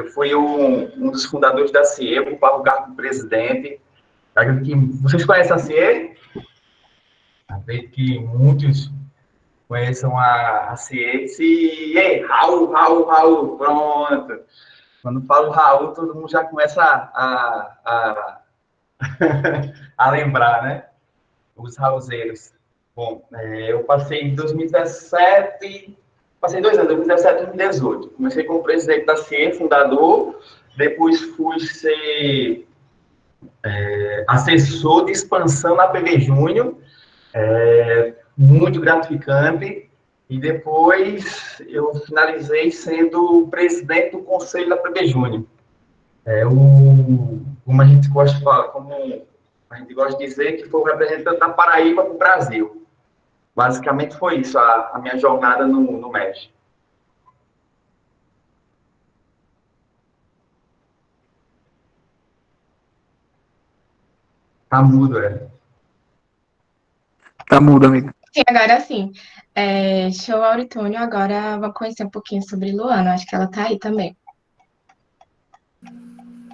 eu fui um dos fundadores da CIE, ocupava o cargo de presidente. Acredito que vocês conhecem a CIE? Acredito que muitos conheçam a CIE. CIE, Raul, pronto. Quando falo Raul, todo mundo já começa a lembrar, né? Os rauzeiros. Bom, eu passei em 2017, passei 2 anos, 2017 e 2018. Comecei como presidente da CIE, fundador, depois fui ser assessor de expansão na PB Júnior, muito gratificante, e depois eu finalizei sendo presidente do conselho da PB Júnior. Como a gente gosta de falar, como a gente gosta de dizer, que foi o representante da Paraíba para o Brasil. Basicamente foi isso, a minha jornada no MEG. Tá mudo, Tá mudo, amigo. Sim, agora sim. Show Auritônio, agora vamos conhecer um pouquinho sobre Luana, acho que ela tá aí também.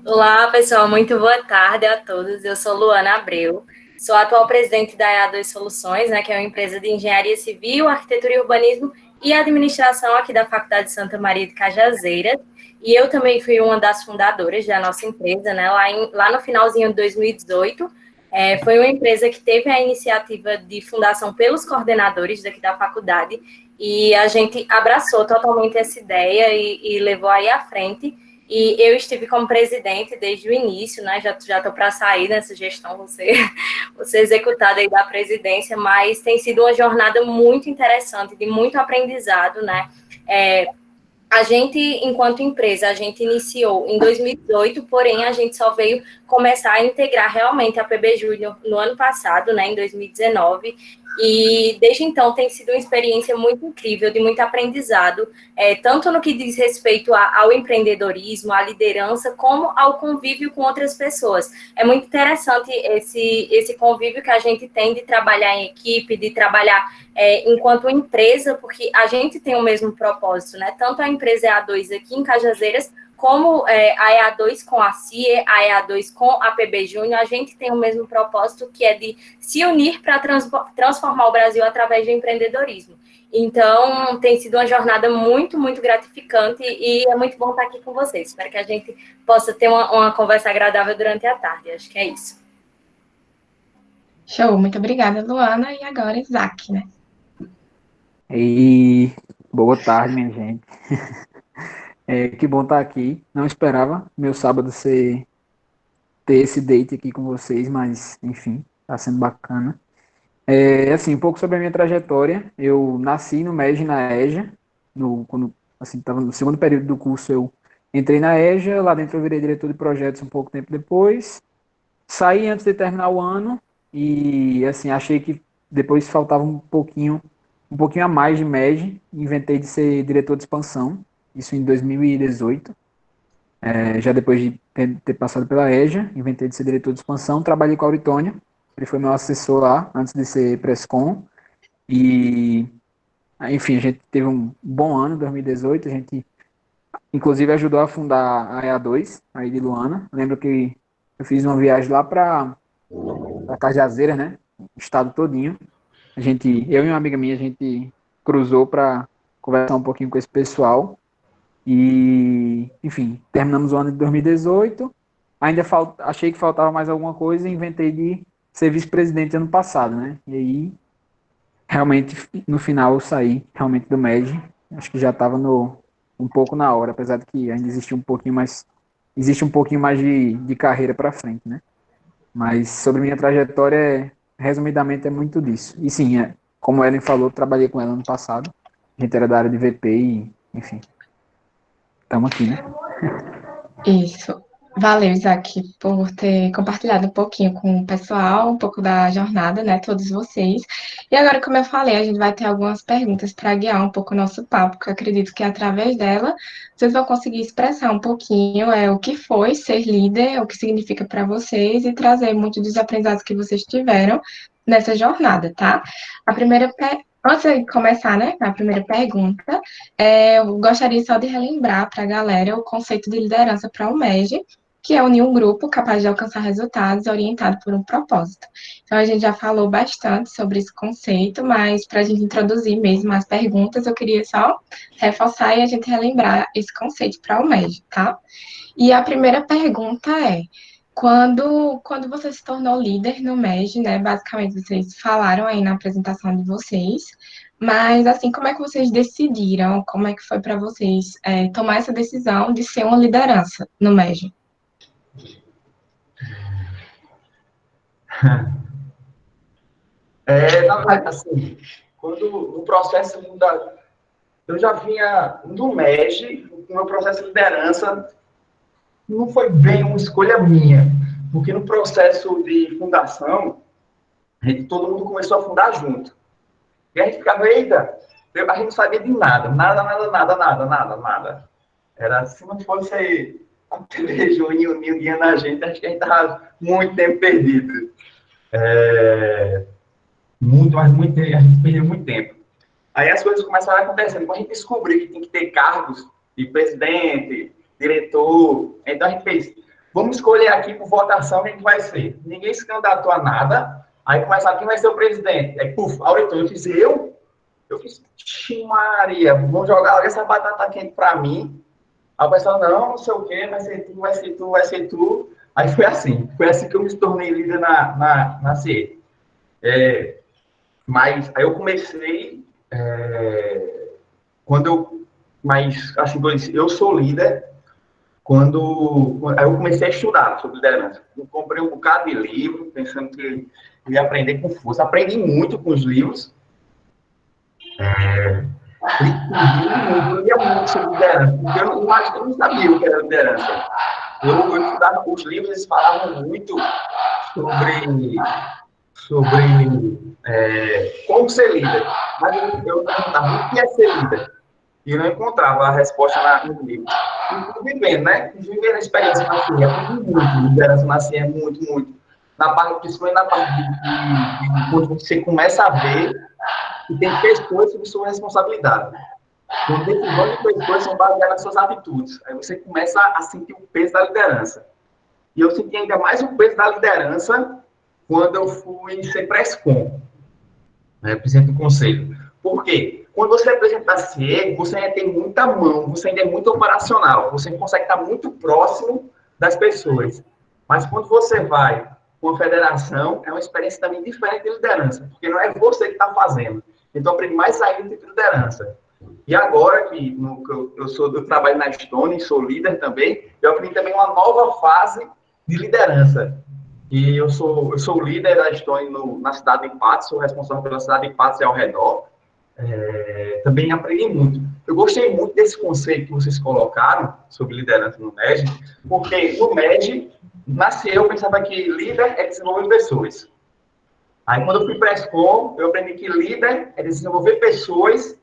Olá, pessoal, muito boa tarde a todos. Eu sou Luana Abreu, sou a atual presidente da EA2 Soluções, né, que é uma empresa de engenharia civil, arquitetura e urbanismo e administração aqui da Faculdade Santa Maria de Cajazeiras. E eu também fui uma das fundadoras da nossa empresa, né, lá no finalzinho de 2018. Foi uma empresa que teve a iniciativa de fundação pelos coordenadores daqui da faculdade e a gente abraçou totalmente essa ideia e levou aí à frente. E eu estive como presidente desde o início, né? Já estou para sair nessa gestão, você executada aí da presidência, mas tem sido uma jornada muito interessante, de muito aprendizado, né? A gente, enquanto empresa, a gente iniciou em 2018, porém a gente só veio começar a integrar realmente a PB Júnior no ano passado, né, em 2019, e desde então tem sido uma experiência muito incrível, de muito aprendizado, tanto no que diz respeito ao empreendedorismo, à liderança, como ao convívio com outras pessoas. É muito interessante esse convívio que a gente tem de trabalhar em equipe, de trabalhar enquanto empresa, porque a gente tem o mesmo propósito, né? Tanto a empresa EA2 aqui em Cajazeiras, como a EA2 com a CIE, a EA2 com a PB Júnior, a gente tem o mesmo propósito, que é de se unir para transformar o Brasil através do empreendedorismo. Então, tem sido uma jornada muito, muito gratificante e é muito bom estar aqui com vocês. Espero que a gente possa ter uma conversa agradável durante a tarde. Acho que é isso. Show, muito obrigada, Luana. E agora, Isaac, né? E boa tarde, minha gente. Que bom estar aqui. Não esperava meu sábado ter esse date aqui com vocês, mas enfim, está sendo bacana. Assim, um pouco sobre a minha trajetória. Eu nasci no MEG na EJA, quando assim, estava no segundo período do curso, eu entrei na EJA, lá dentro eu virei diretor de projetos um pouco tempo depois. Saí antes de terminar o ano e assim, achei que depois faltava um pouquinho a mais de MEG, inventei de ser diretor de expansão, isso em 2018. Já depois de ter passado pela EJA, inventei de ser diretor de expansão, trabalhei com a Auritônia, ele foi meu assessor lá, antes de ser Prescom, e, enfim, a gente teve um bom ano, 2018, a gente, inclusive, ajudou a fundar a EA2, aí de Luana. Lembro que eu fiz uma viagem lá para Cajazeiras, né, o estado todinho. Eu e uma amiga minha, a gente cruzou para conversar um pouquinho com esse pessoal, e, enfim, terminamos o ano de 2018, ainda achei que faltava mais alguma coisa e inventei de ser vice-presidente ano passado, né? E aí, realmente, no final, eu saí realmente do MEG. Acho que já estava um pouco na hora, apesar de que ainda existe um pouquinho mais de carreira para frente, né? Mas sobre minha trajetória, resumidamente, é muito disso. E sim, como a Ellen falou, trabalhei com ela ano passado. A gente era da área de VP e, enfim, estamos aqui, né? Isso. Valeu, Isaac, por ter compartilhado um pouquinho com o pessoal, um pouco da jornada, né, todos vocês. E agora, como eu falei, a gente vai ter algumas perguntas para guiar um pouco o nosso papo, que eu acredito que através dela vocês vão conseguir expressar um pouquinho o que foi ser líder, o que significa para vocês e trazer muitos dos aprendizados que vocês tiveram nessa jornada, tá? A primeira Antes de começar, né, a primeira pergunta, eu gostaria só de relembrar para a galera o conceito de liderança para o MEG, que é unir um grupo capaz de alcançar resultados orientado por um propósito. Então, a gente já falou bastante sobre esse conceito, mas para a gente introduzir mesmo as perguntas, eu queria só reforçar e a gente relembrar esse conceito para o MEG, tá? E a primeira pergunta é: quando você se tornou líder no MEG, né? Basicamente, vocês falaram aí na apresentação de vocês, mas assim, como é que vocês decidiram? Como é que foi para vocês tomar essa decisão de ser uma liderança no MEG? Na verdade, assim, quando o processo da... Eu já vinha no MEG, o meu processo de liderança não foi bem uma escolha minha, porque no processo de fundação, todo mundo começou a fundar junto. E a gente ficava, eita, a gente não sabia de nada, nada. Era, se não fosse a TV Juninho guiando a gente, acho que a gente estava muito tempo perdido. Muito, a gente perdeu muito tempo. Aí as coisas começaram a acontecer. Quando a gente descobriu que tem que ter cargos de presidente, diretor, então a gente fez, vamos escolher aqui por votação quem que vai ser. Ninguém se candidatou a nada. Aí começaram, quem vai ser o presidente? Aí, auditor, eu fiz, eu fiz, Maria, vamos jogar essa batata quente para mim. Aí o pessoal, não sei o quê, vai ser tu. Aí foi assim que eu me tornei líder na CE. Mas aí eu comecei, mas assim, eu sou líder aí eu comecei a estudar sobre liderança. Eu comprei um bocado de livro, pensando que eu ia aprender com força. Aprendi muito com os livros. Eu lia muito sobre liderança, porque eu não sabia o que era liderança. Eu estudava os livros, eles falavam muito sobre como ser líder. Mas eu perguntava o que é ser líder. E eu não encontrava a resposta no livro. E fui vivendo, né? Vivendo a experiência na CIE. Aprendi muito. Liderança na CIE, muito. Principalmente na parte de quando você começa a ver que tem pessoas sob sua responsabilidade. Quando decisões de pessoas são baseadas nas suas atitudes. Aí você começa a sentir o peso da liderança. E eu senti ainda mais o peso da liderança quando eu fui ser Prescom, né, presidente do conselho. Por quê? Quando você apresenta a CIE, você ainda tem muita mão, você ainda é muito operacional, você consegue estar muito próximo das pessoas. Mas quando você vai com a federação, é uma experiência também diferente de liderança, porque não é você que está fazendo. Então, eu aprendi mais ainda de liderança. E agora que eu trabalho na Stone, sou líder também, eu aprendi também uma nova fase de liderança. E eu sou líder da Stone na cidade de Patos, sou responsável pela cidade de Patos e ao redor. Também aprendi muito. Eu gostei muito desse conceito que vocês colocaram sobre liderança no MEG, porque no MEG, eu pensava que líder é desenvolver pessoas. Aí, quando eu fui para a Prescom, eu aprendi que líder é desenvolver pessoas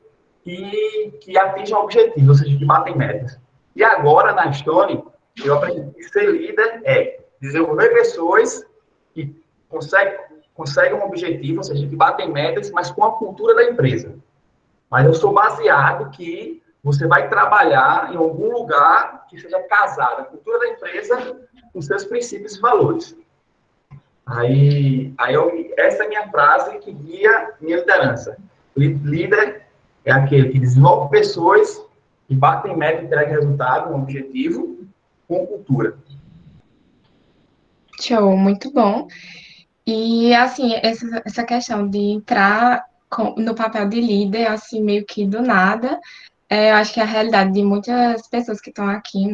que atingem objetivos, ou seja, que batem metas. E agora, na Stone, eu aprendi que ser líder é desenvolver pessoas que conseguem um objetivo, ou seja, que batem metas, mas com a cultura da empresa. Mas eu sou baseado que você vai trabalhar em algum lugar que seja casado a cultura da empresa com seus princípios e valores. Essa é a minha frase que guia minha liderança. Líder é aquele que desenvolve pessoas que batem meta, entrega resultado, um objetivo, com cultura. Show, muito bom. E, assim, essa questão de entrar no papel de líder, assim, meio que do nada, eu acho que é a realidade de muitas pessoas que estão aqui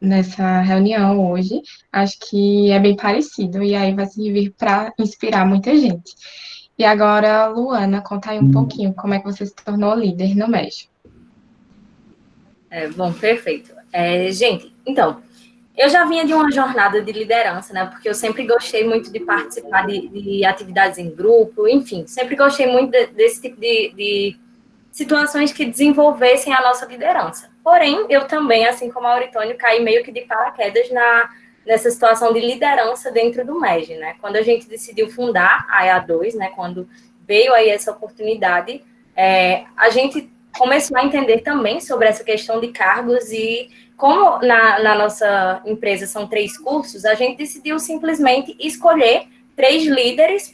nessa reunião hoje, acho que é bem parecido, e aí vai servir para inspirar muita gente. E agora, Luana, conta aí um pouquinho como é que você se tornou líder no México. Bom, perfeito. Gente, então, eu já vinha de uma jornada de liderança, né? Porque eu sempre gostei muito de participar de atividades em grupo, enfim, sempre gostei muito desse tipo de situações que desenvolvessem a nossa liderança. Porém, eu também, assim como a Auritônio, caí meio que de paraquedas nessa situação de liderança dentro do MEG, né? Quando a gente decidiu fundar a EA2, né? Quando veio aí essa oportunidade, a gente começou a entender também sobre essa questão de cargos e como na nossa empresa são 3 cursos, a gente decidiu simplesmente escolher 3 líderes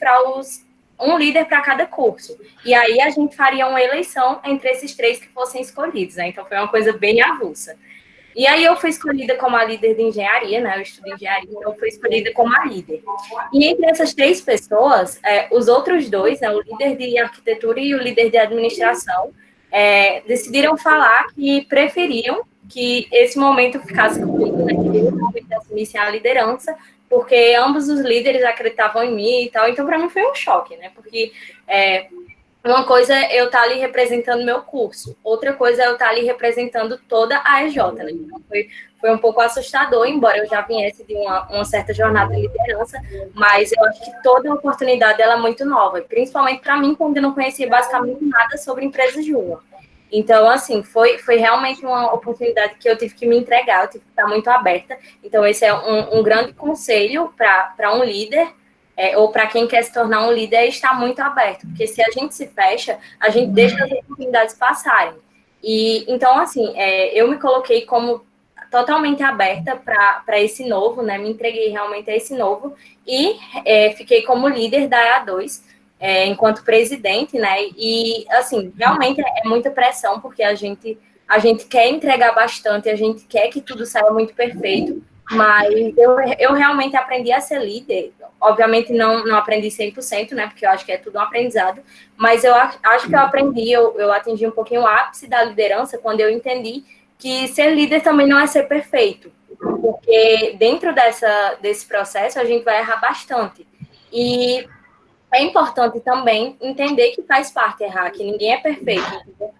um líder para cada curso. E aí a gente faria uma eleição entre esses 3 que fossem escolhidos, né? Então foi uma coisa bem avulsa. E aí eu fui escolhida como a líder de engenharia, né? Eu estudo engenharia, então eu fui escolhida como a líder. E entre essas 3 pessoas, os outros 2, né? O líder de arquitetura e o líder de administração, decidiram falar que preferiam que esse momento ficasse comigo, né? Que eu realmente assumisse a liderança, porque ambos os líderes acreditavam em mim e tal. Então, para mim, foi um choque, né? Porque uma coisa é eu estar ali representando meu curso, outra coisa é eu estar ali representando toda a EJ, né? Então, foi um pouco assustador, embora eu já viesse de uma certa jornada de liderança, mas eu acho que toda oportunidade ela é muito nova, principalmente para mim, quando eu não conhecia basicamente nada sobre empresa júnior. Então, assim, foi realmente uma oportunidade que eu tive que me entregar, eu tive que estar muito aberta. Então, esse é um grande conselho para um líder, ou para quem quer se tornar um líder, é estar muito aberto. Porque se a gente se fecha, a gente deixa as oportunidades passarem. E, então, assim, eu me coloquei como totalmente aberta para esse novo, né? Me entreguei realmente a esse novo e fiquei como líder da EA2, enquanto presidente, né? E, assim, realmente é muita pressão, porque a gente quer entregar bastante, a gente quer que tudo saia muito perfeito, mas eu realmente aprendi a ser líder. Obviamente não aprendi 100%, né? Porque eu acho que é tudo um aprendizado, mas eu acho que eu aprendi, eu atingi um pouquinho o ápice da liderança quando eu entendi que ser líder também não é ser perfeito, porque dentro desse processo a gente vai errar bastante. E é importante também entender que faz parte errar, que ninguém é perfeito. Entendeu?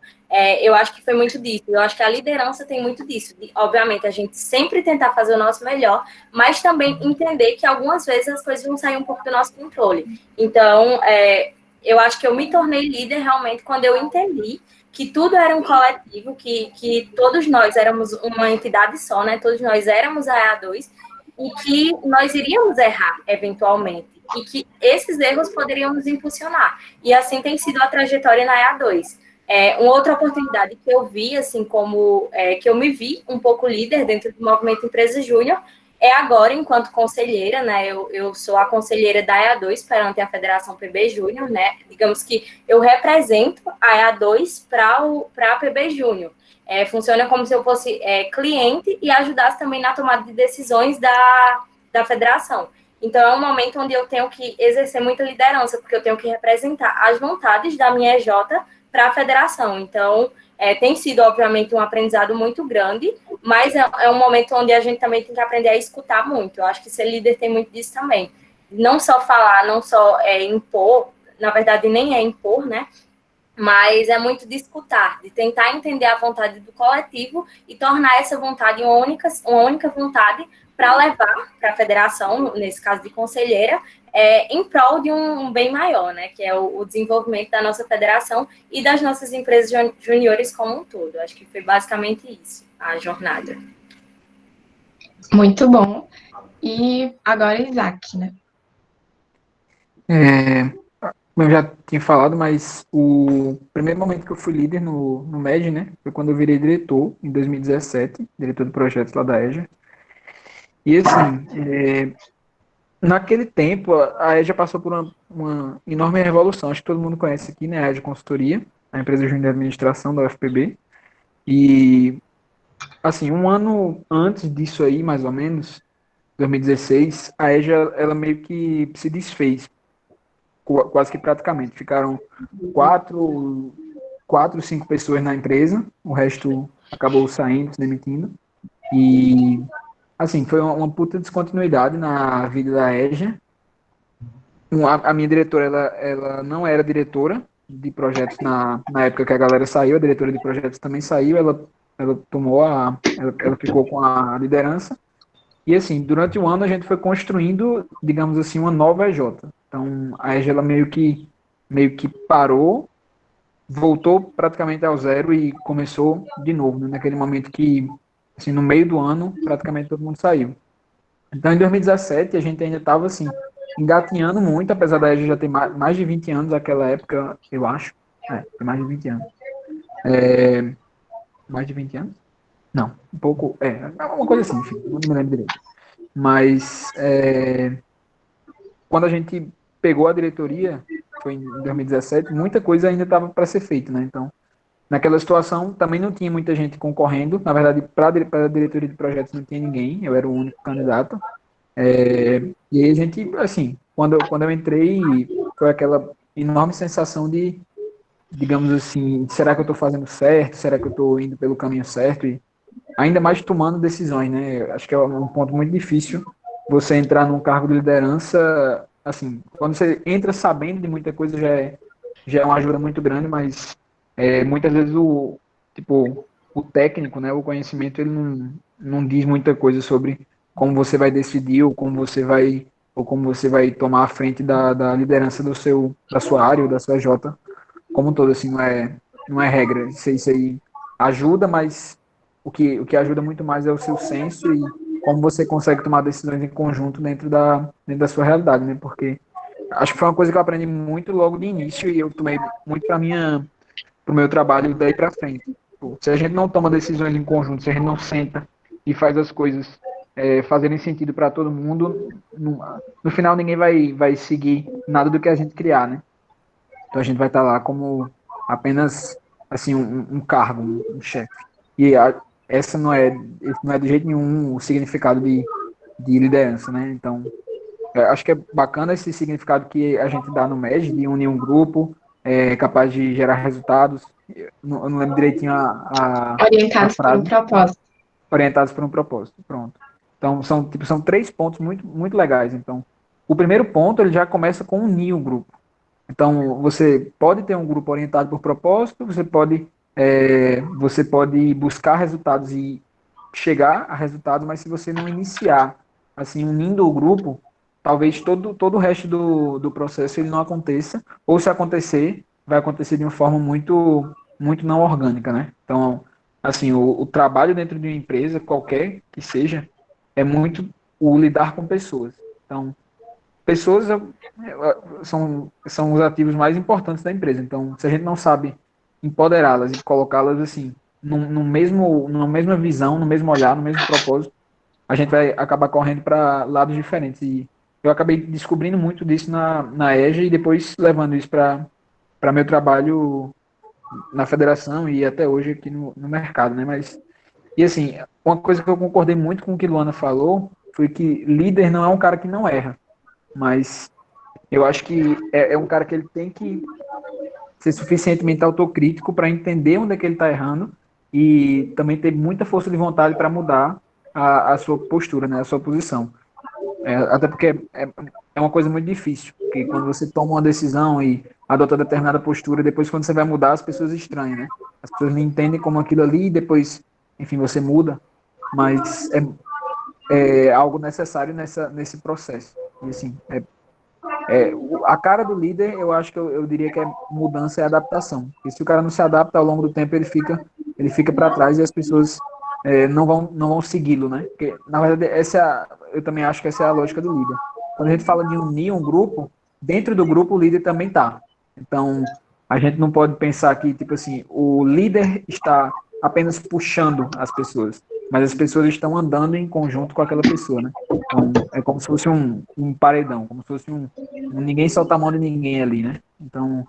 Eu acho que foi muito disso. Eu acho que a liderança tem muito disso. Obviamente, a gente sempre tentar fazer o nosso melhor, mas também entender que algumas vezes as coisas vão sair um pouco do nosso controle. Então, eu acho que eu me tornei líder realmente quando eu entendi que tudo era um coletivo, que todos nós éramos uma entidade só, né? Todos nós éramos a EA2 e que nós iríamos errar eventualmente e que esses erros poderiam nos impulsionar. E assim tem sido a trajetória na EA2. Uma outra oportunidade que eu vi, assim, como que eu me vi um pouco líder dentro do movimento Empresa Júnior, agora, enquanto conselheira, né? Eu sou a conselheira da EA2 perante a Federação PB Júnior, né? Digamos que eu represento a EA2 para a PB Júnior. Funciona como se eu fosse cliente e ajudasse também na tomada de decisões da federação. Então, é um momento onde eu tenho que exercer muita liderança, porque eu tenho que representar as vontades da minha EJ para a federação. Então, tem sido, obviamente, um aprendizado muito grande, mas é um momento onde a gente também tem que aprender a escutar muito. Eu acho que ser líder tem muito disso também. Não só falar, não só impor, na verdade, nem é impor, né? Mas é muito de escutar, de tentar entender a vontade do coletivo e tornar essa vontade uma única vontade para levar para a federação, nesse caso de conselheira, em prol de um bem maior, né? Que é o desenvolvimento da nossa federação e das nossas empresas juniores como um todo. Acho que foi basicamente isso, a jornada. Muito bom. E agora, Isaac, né? Eu já tinha falado, mas o primeiro momento que eu fui líder no MED, né, foi quando eu virei diretor, em 2017, diretor de projetos lá da EJA. E assim, naquele tempo, a EJA passou por uma enorme revolução. Acho que todo mundo conhece aqui, né, a EJA Consultoria, a empresa júnior de administração da UFPB. E, assim, um ano antes disso aí, mais ou menos, 2016, a EJA, ela meio que se desfez. Quase que praticamente. Ficaram 5 pessoas na empresa, o resto acabou saindo, se demitindo. E, assim, foi uma puta descontinuidade na vida da EJA. A minha diretora, ela não era diretora de projetos na época que a galera saiu, a diretora de projetos também saiu, ela tomou ela ficou com a liderança. E assim, durante o ano a gente foi construindo, digamos assim, uma nova EJ. Então, a EJA ela meio que parou, voltou praticamente ao zero e começou de novo, né? Naquele momento que, assim, no meio do ano, praticamente todo mundo saiu. Então, em 2017, a gente ainda estava, assim, engatinhando muito, apesar da EJA já ter mais de 20 anos naquela época, eu acho. Tem mais de 20 anos. Mais de 20 anos? Não, um pouco, uma coisa assim, enfim, não me lembro direito. Mas, quando a gente pegou a diretoria, foi em 2017, muita coisa ainda estava para ser feita, né? Então, naquela situação, também não tinha muita gente concorrendo. Na verdade, para a diretoria de projetos não tinha ninguém, eu era o único candidato. E aí a gente, assim, quando eu entrei, foi aquela enorme sensação de, digamos assim, será que eu estou fazendo certo? Será que eu estou indo pelo caminho certo? E ainda mais tomando decisões, né? Acho que é um ponto muito difícil você entrar num cargo de liderança, assim, quando você entra sabendo de muita coisa já é uma ajuda muito grande, mas muitas vezes o técnico, né, o conhecimento, ele não diz muita coisa sobre como você vai decidir ou como você vai tomar a frente da liderança da sua área ou da sua J como um todo, assim, não é regra. Isso aí ajuda, mas o que ajuda muito mais é o seu senso e como você consegue tomar decisões em conjunto dentro da sua realidade, né? Porque acho que foi uma coisa que eu aprendi muito logo de início e eu tomei muito para o meu trabalho daí para frente. Pô, se a gente não toma decisões em conjunto, se a gente não senta e faz as coisas fazerem sentido para todo mundo, no final ninguém vai seguir nada do que a gente criar, né? Então a gente vai estar lá como apenas assim um cargo, um chefe. E esse não é de jeito nenhum o significado de liderança, né? Então acho que é bacana esse significado que a gente dá no MED, de unir um grupo capaz de gerar resultados. Eu não lembro direitinho a Orientados por um frase. propósito. Orientados por um propósito. Pronto. Então são 3 pontos muito, muito legais. Então, o primeiro ponto ele já começa com unir o grupo. Então, você pode ter um grupo orientado por propósito, você pode buscar resultados e chegar a resultados, mas se você não iniciar, assim, unindo o grupo, talvez todo o resto do processo ele não aconteça, ou se acontecer, vai acontecer de uma forma muito, muito não orgânica, né? Então, assim, o trabalho dentro de uma empresa, qualquer que seja, é muito o lidar com pessoas. Então, pessoas são os ativos mais importantes da empresa. Então, se a gente não sabe empoderá-las e colocá-las assim, numa mesma visão, no mesmo olhar, no mesmo propósito, a gente vai acabar correndo para lados diferentes. E eu acabei descobrindo muito disso na EJA e depois levando isso para meu trabalho na federação e até hoje aqui no mercado, né? E assim, uma coisa que eu concordei muito com o que Luana falou foi que líder não é um cara que não erra, mas eu acho que é um cara que ele tem que ser suficientemente autocrítico para entender onde é que ele está errando e também ter muita força de vontade para mudar a sua postura, né, a sua posição. Até porque é uma coisa muito difícil, porque quando você toma uma decisão e adota determinada postura, depois quando você vai mudar, as pessoas estranham, né? As pessoas não entendem como aquilo ali e depois, enfim, você muda, mas é algo necessário nesse processo. E assim, a cara do líder, eu acho que eu diria que é mudança e adaptação. E se o cara não se adapta ao longo do tempo, ele fica para trás e as pessoas não vão segui-lo, né? Porque, na verdade, eu também acho que essa é a lógica do líder. Quando a gente fala de unir um grupo, dentro do grupo o líder também está. Então, a gente não pode pensar que, tipo assim, o líder está apenas puxando as pessoas, mas as pessoas estão andando em conjunto com aquela pessoa, né? Então, é como se fosse um paredão, como se fosse ninguém solta a mão de ninguém ali, né? Então,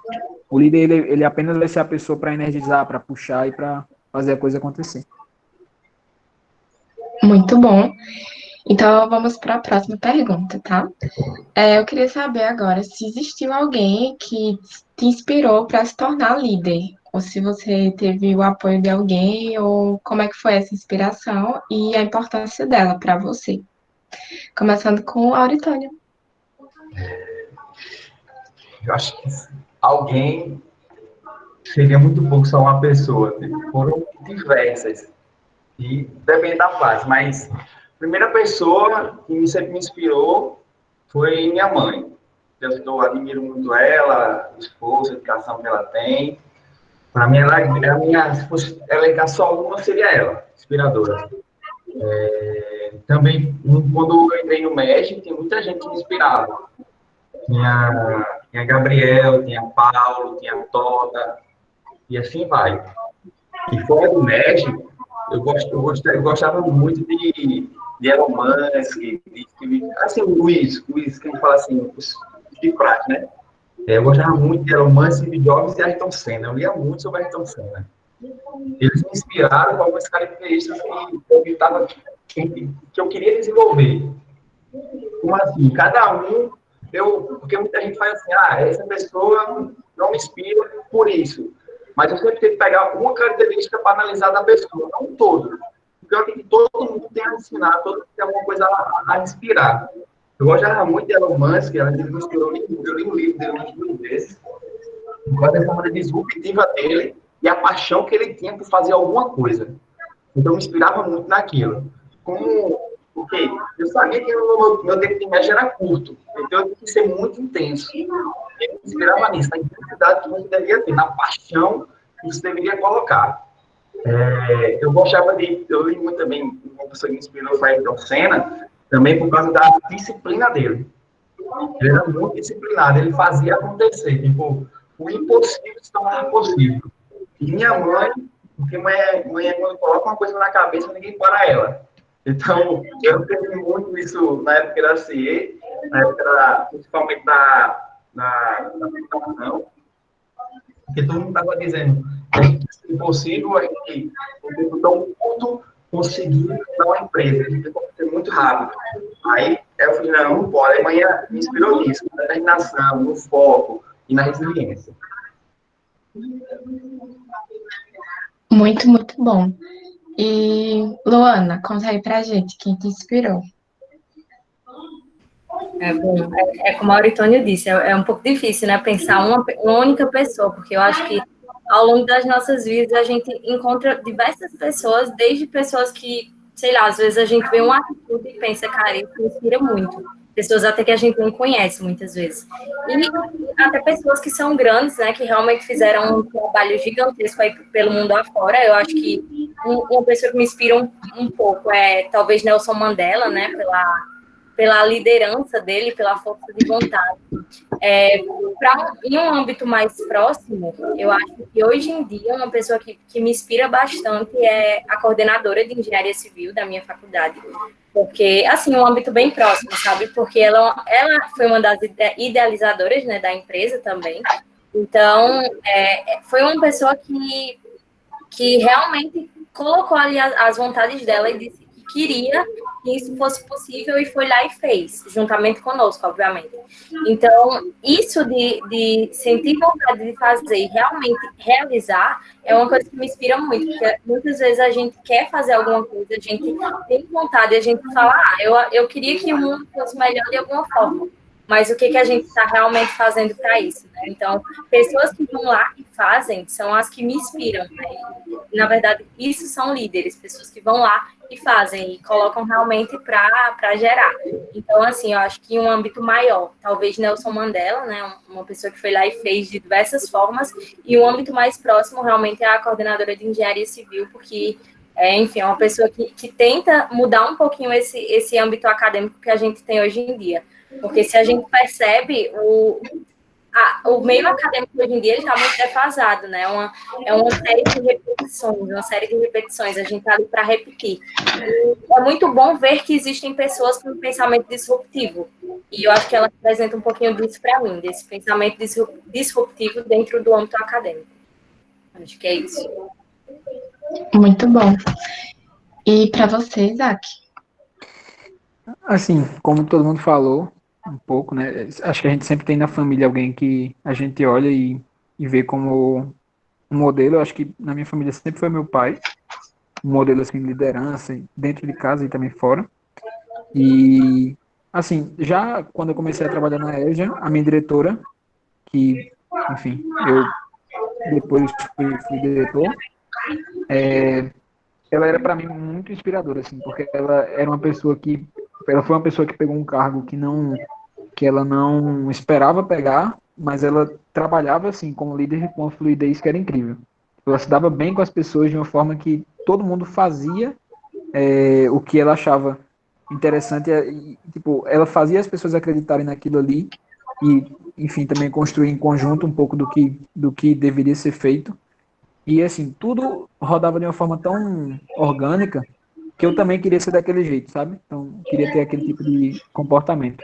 o líder, ele apenas vai ser a pessoa para energizar, para puxar e para fazer a coisa acontecer. Muito bom. Então, vamos para a próxima pergunta, tá? Eu queria saber agora se existiu alguém que te inspirou para se tornar líder, ou se você teve o apoio de alguém, ou como é que foi essa inspiração e a importância dela para você. Começando com a Auritânia. Eu acho que alguém seria muito pouco só uma pessoa. Foram diversas. E depende da fase. Mas a primeira pessoa que sempre me inspirou foi minha mãe. Eu admiro muito ela, o esforço, a educação que ela tem. Para mim, se fosse elencar só uma, seria ela, inspiradora. Também, quando eu entrei no México, tem muita gente que me inspirava. tinha Gabriel, tinha Paulo, tinha Tota, e assim vai. E fora do México, eu gostava muito de Elon Musk, assim, o Luiz, que a gente fala assim, os de prática, né? Eu gostava muito de Elon Musk, Steve Jobs e Ayrton Senna. Eu lia muito sobre Ayrton Senna. Eles me inspiraram com algumas características que eu queria desenvolver. Como assim? Cada um, porque muita gente faz assim, essa pessoa não me inspira por isso. Mas eu sempre tenho que pegar uma característica para analisar da pessoa, não um todo. Porque eu acredito que todo mundo tem a ensinar, todo mundo tem alguma coisa a inspirar. Eu gostava muito de Elon Musk, ele me inspirou, eu li um livro dele muitas vezes, por causa da forma disruptiva dele e a paixão que ele tinha por fazer alguma coisa. Então, eu me inspirava muito naquilo. Porque eu sabia que o meu tempo de média era curto, então eu tinha que ser muito intenso. Eu me inspirava nisso, na intensidade que você devia ter, na paixão que você deveria colocar. Eu li muito também, uma pessoa que me inspirou foi Ayrton Senna, também por causa da disciplina dele. Ele era muito disciplinado, ele fazia acontecer, tipo, o impossível se tornava possível. E minha mãe, porque mãe quando coloca uma coisa na cabeça, ninguém para ela. Então, eu percebi muito isso na época da CIE, principalmente na computação, porque todo mundo estava dizendo que é impossível a gente, um tempo tão curto, conseguir dar uma empresa, a gente tem que ser muito rápido. Aí eu falei, não pode. Aí amanhã me inspirou nisso, na determinação, no foco e na resiliência. Muito, muito bom. E, Luana, conta aí pra gente quem te inspirou. Bom, como a Auritônio disse, é um pouco difícil, né, pensar uma única pessoa, porque eu acho que ao longo das nossas vidas a gente encontra diversas pessoas, desde pessoas que, sei lá, às vezes a gente vê uma atitude e pensa, cara, isso me inspira muito. Pessoas até que a gente não conhece muitas vezes. E até pessoas que são grandes, né, que realmente fizeram um trabalho gigantesco aí pelo mundo afora. Eu acho que uma pessoa que me inspira um pouco é talvez Nelson Mandela, né, pela liderança dele, pela força de vontade. Em um âmbito mais próximo, eu acho que hoje em dia uma pessoa que me inspira bastante é a coordenadora de engenharia civil da minha faculdade, porque, assim, um âmbito bem próximo, sabe? Porque ela foi uma das idealizadoras, né, da empresa também. Então, foi uma pessoa que realmente colocou ali as vontades dela e disse que queria que isso fosse possível e foi lá e fez, juntamente conosco, obviamente. Então, isso de sentir vontade de fazer e realmente realizar é uma coisa que me inspira muito, porque muitas vezes a gente quer fazer alguma coisa, a gente tem vontade, a gente fala, eu queria que o mundo fosse melhor de alguma forma. Mas o que a gente está realmente fazendo para isso, né? Então, pessoas que vão lá e fazem são as que me inspiram, né? Na verdade, isso são líderes, pessoas que vão lá e fazem e colocam realmente para gerar. Então, assim, eu acho que em um âmbito maior, talvez Nelson Mandela, né? Uma pessoa que foi lá e fez de diversas formas, e um âmbito mais próximo realmente é a coordenadora de engenharia civil, porque enfim, é uma pessoa que tenta mudar um pouquinho esse âmbito acadêmico que a gente tem hoje em dia. Porque se a gente percebe, o meio acadêmico hoje em dia está muito defasado, né? É uma série de repetições, a gente está ali para repetir. E é muito bom ver que existem pessoas com pensamento disruptivo. E eu acho que ela apresenta um pouquinho disso para mim, desse pensamento disruptivo dentro do âmbito acadêmico. Acho que é isso. Muito bom. E para você, Isaac? Assim, como todo mundo falou, um pouco, né? Acho que a gente sempre tem na família alguém que a gente olha e vê como um modelo. Eu acho que na minha família sempre foi meu pai, um modelo assim de liderança, dentro de casa e também fora. E assim, já quando eu comecei a trabalhar na EJA, a minha diretora, que, enfim, eu depois fui diretor, ela era para mim muito inspiradora, assim, porque ela foi uma pessoa que pegou um cargo que ela não esperava pegar, mas ela trabalhava assim como líder com uma fluidez que era incrível. Ela se dava bem com as pessoas de uma forma que todo mundo fazia o que ela achava interessante, e tipo, ela fazia as pessoas acreditarem naquilo ali, e, enfim, também construir em conjunto um pouco do que deveria ser feito. E, assim, tudo rodava de uma forma tão orgânica que eu também queria ser daquele jeito, sabe? Então, queria ter aquele tipo de comportamento.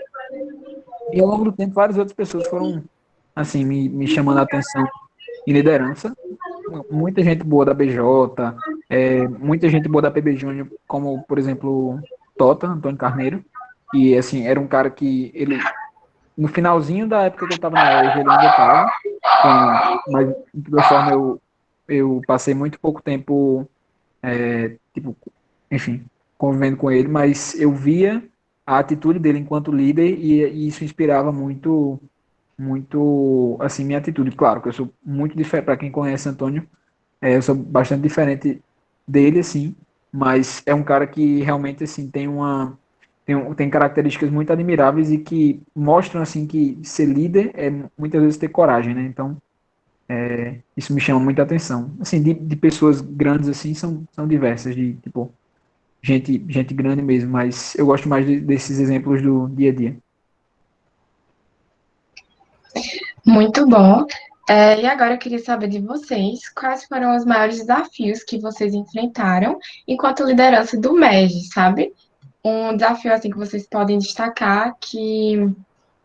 E ao longo do tempo, várias outras pessoas foram, assim, me chamando a atenção em liderança. Muita gente boa da BJ, muita gente boa da PB Júnior, como, por exemplo, Tota, Antônio Carneiro, que, assim, era um cara que ele, no finalzinho da época que eu estava na UERJ, ele ainda estava, mas, de toda forma, eu passei muito pouco tempo, tipo, enfim, convivendo com ele, mas eu via a atitude dele enquanto líder e isso inspirava muito, muito, assim, minha atitude. Claro que eu sou muito diferente, para quem conhece Antônio, eu sou bastante diferente dele, assim, mas é um cara que realmente, assim, tem características muito admiráveis e que mostram, assim, que ser líder é muitas vezes ter coragem, né? Então, isso me chama muita atenção. Assim, de pessoas grandes, assim, são diversas, de, tipo, gente grande mesmo, mas eu gosto mais desses exemplos do dia a dia. Muito bom. E agora eu queria saber de vocês quais foram os maiores desafios que vocês enfrentaram enquanto liderança do MEG, sabe? Um desafio assim que vocês podem destacar que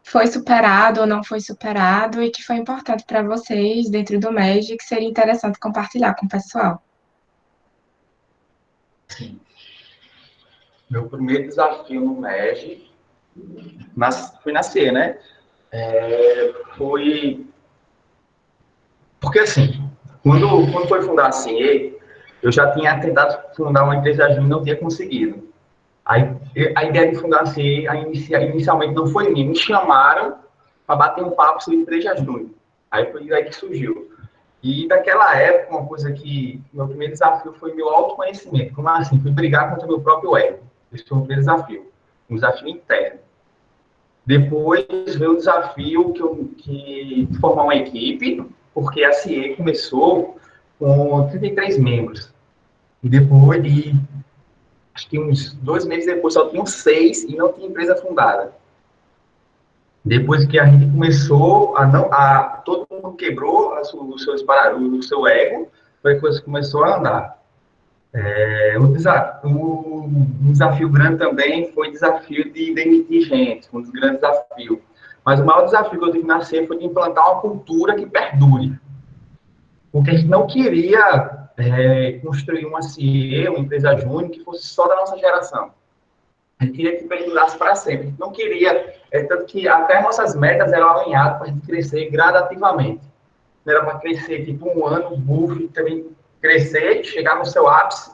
foi superado ou não foi superado e que foi importante para vocês dentro do MEG que seria interessante compartilhar com o pessoal. Sim. Meu primeiro desafio no MEG foi na CIE, né? Foi... Porque, assim, quando foi fundar a CIE, eu já tinha tentado fundar uma empresa júnior e não tinha conseguido. Aí, a ideia de fundar a CIE, inicialmente não foi minha. Me chamaram para bater um papo sobre empresa júnior. Aí foi aí que surgiu. E daquela época, uma coisa que... Meu primeiro desafio foi meu autoconhecimento. Como assim? Fui brigar contra o meu próprio ego. Esse foi o primeiro desafio. Um desafio interno. Depois veio o desafio de formar uma equipe, porque a CIE começou com 33 membros. E depois acho que uns 2 meses depois, só tinham 6 e não tinha empresa fundada. Depois que a gente começou todo mundo quebrou o seu ego, foi que a coisa começou a andar. Um desafio grande também foi o desafio de demitir gente, um dos grandes desafios. Mas o maior desafio que eu tive na CIE foi de implantar uma cultura que perdure. Porque a gente não queria construir uma CIE, uma empresa júnior, que fosse só da nossa geração. A gente queria que perdurasse para sempre. A gente não queria, tanto que até nossas metas eram alinhadas para a gente crescer gradativamente. Não era para crescer tipo um ano, buff, também crescer, chegar no seu ápice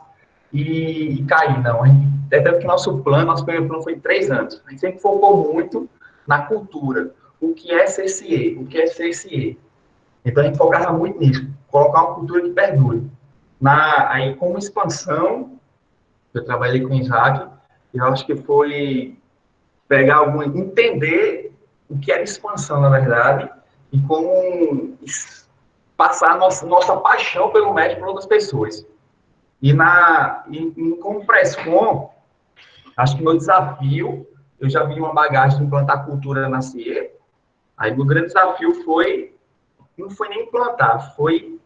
e cair, não. Tanto que nosso primeiro plano foi 3 anos. A gente sempre focou muito na cultura. O que é ser CIE? O que é ser CIE? Então a gente focava muito nisso, colocar uma cultura que perdure. Aí, como expansão, eu trabalhei com o Isaac, eu acho que foi entender o que era expansão, na verdade, e como passar a nossa paixão pelo MEG para outras pessoas. Como Prescom, acho que meu desafio, eu já vi uma bagagem de implantar cultura na CIE, aí meu grande desafio não foi nem implantar, foi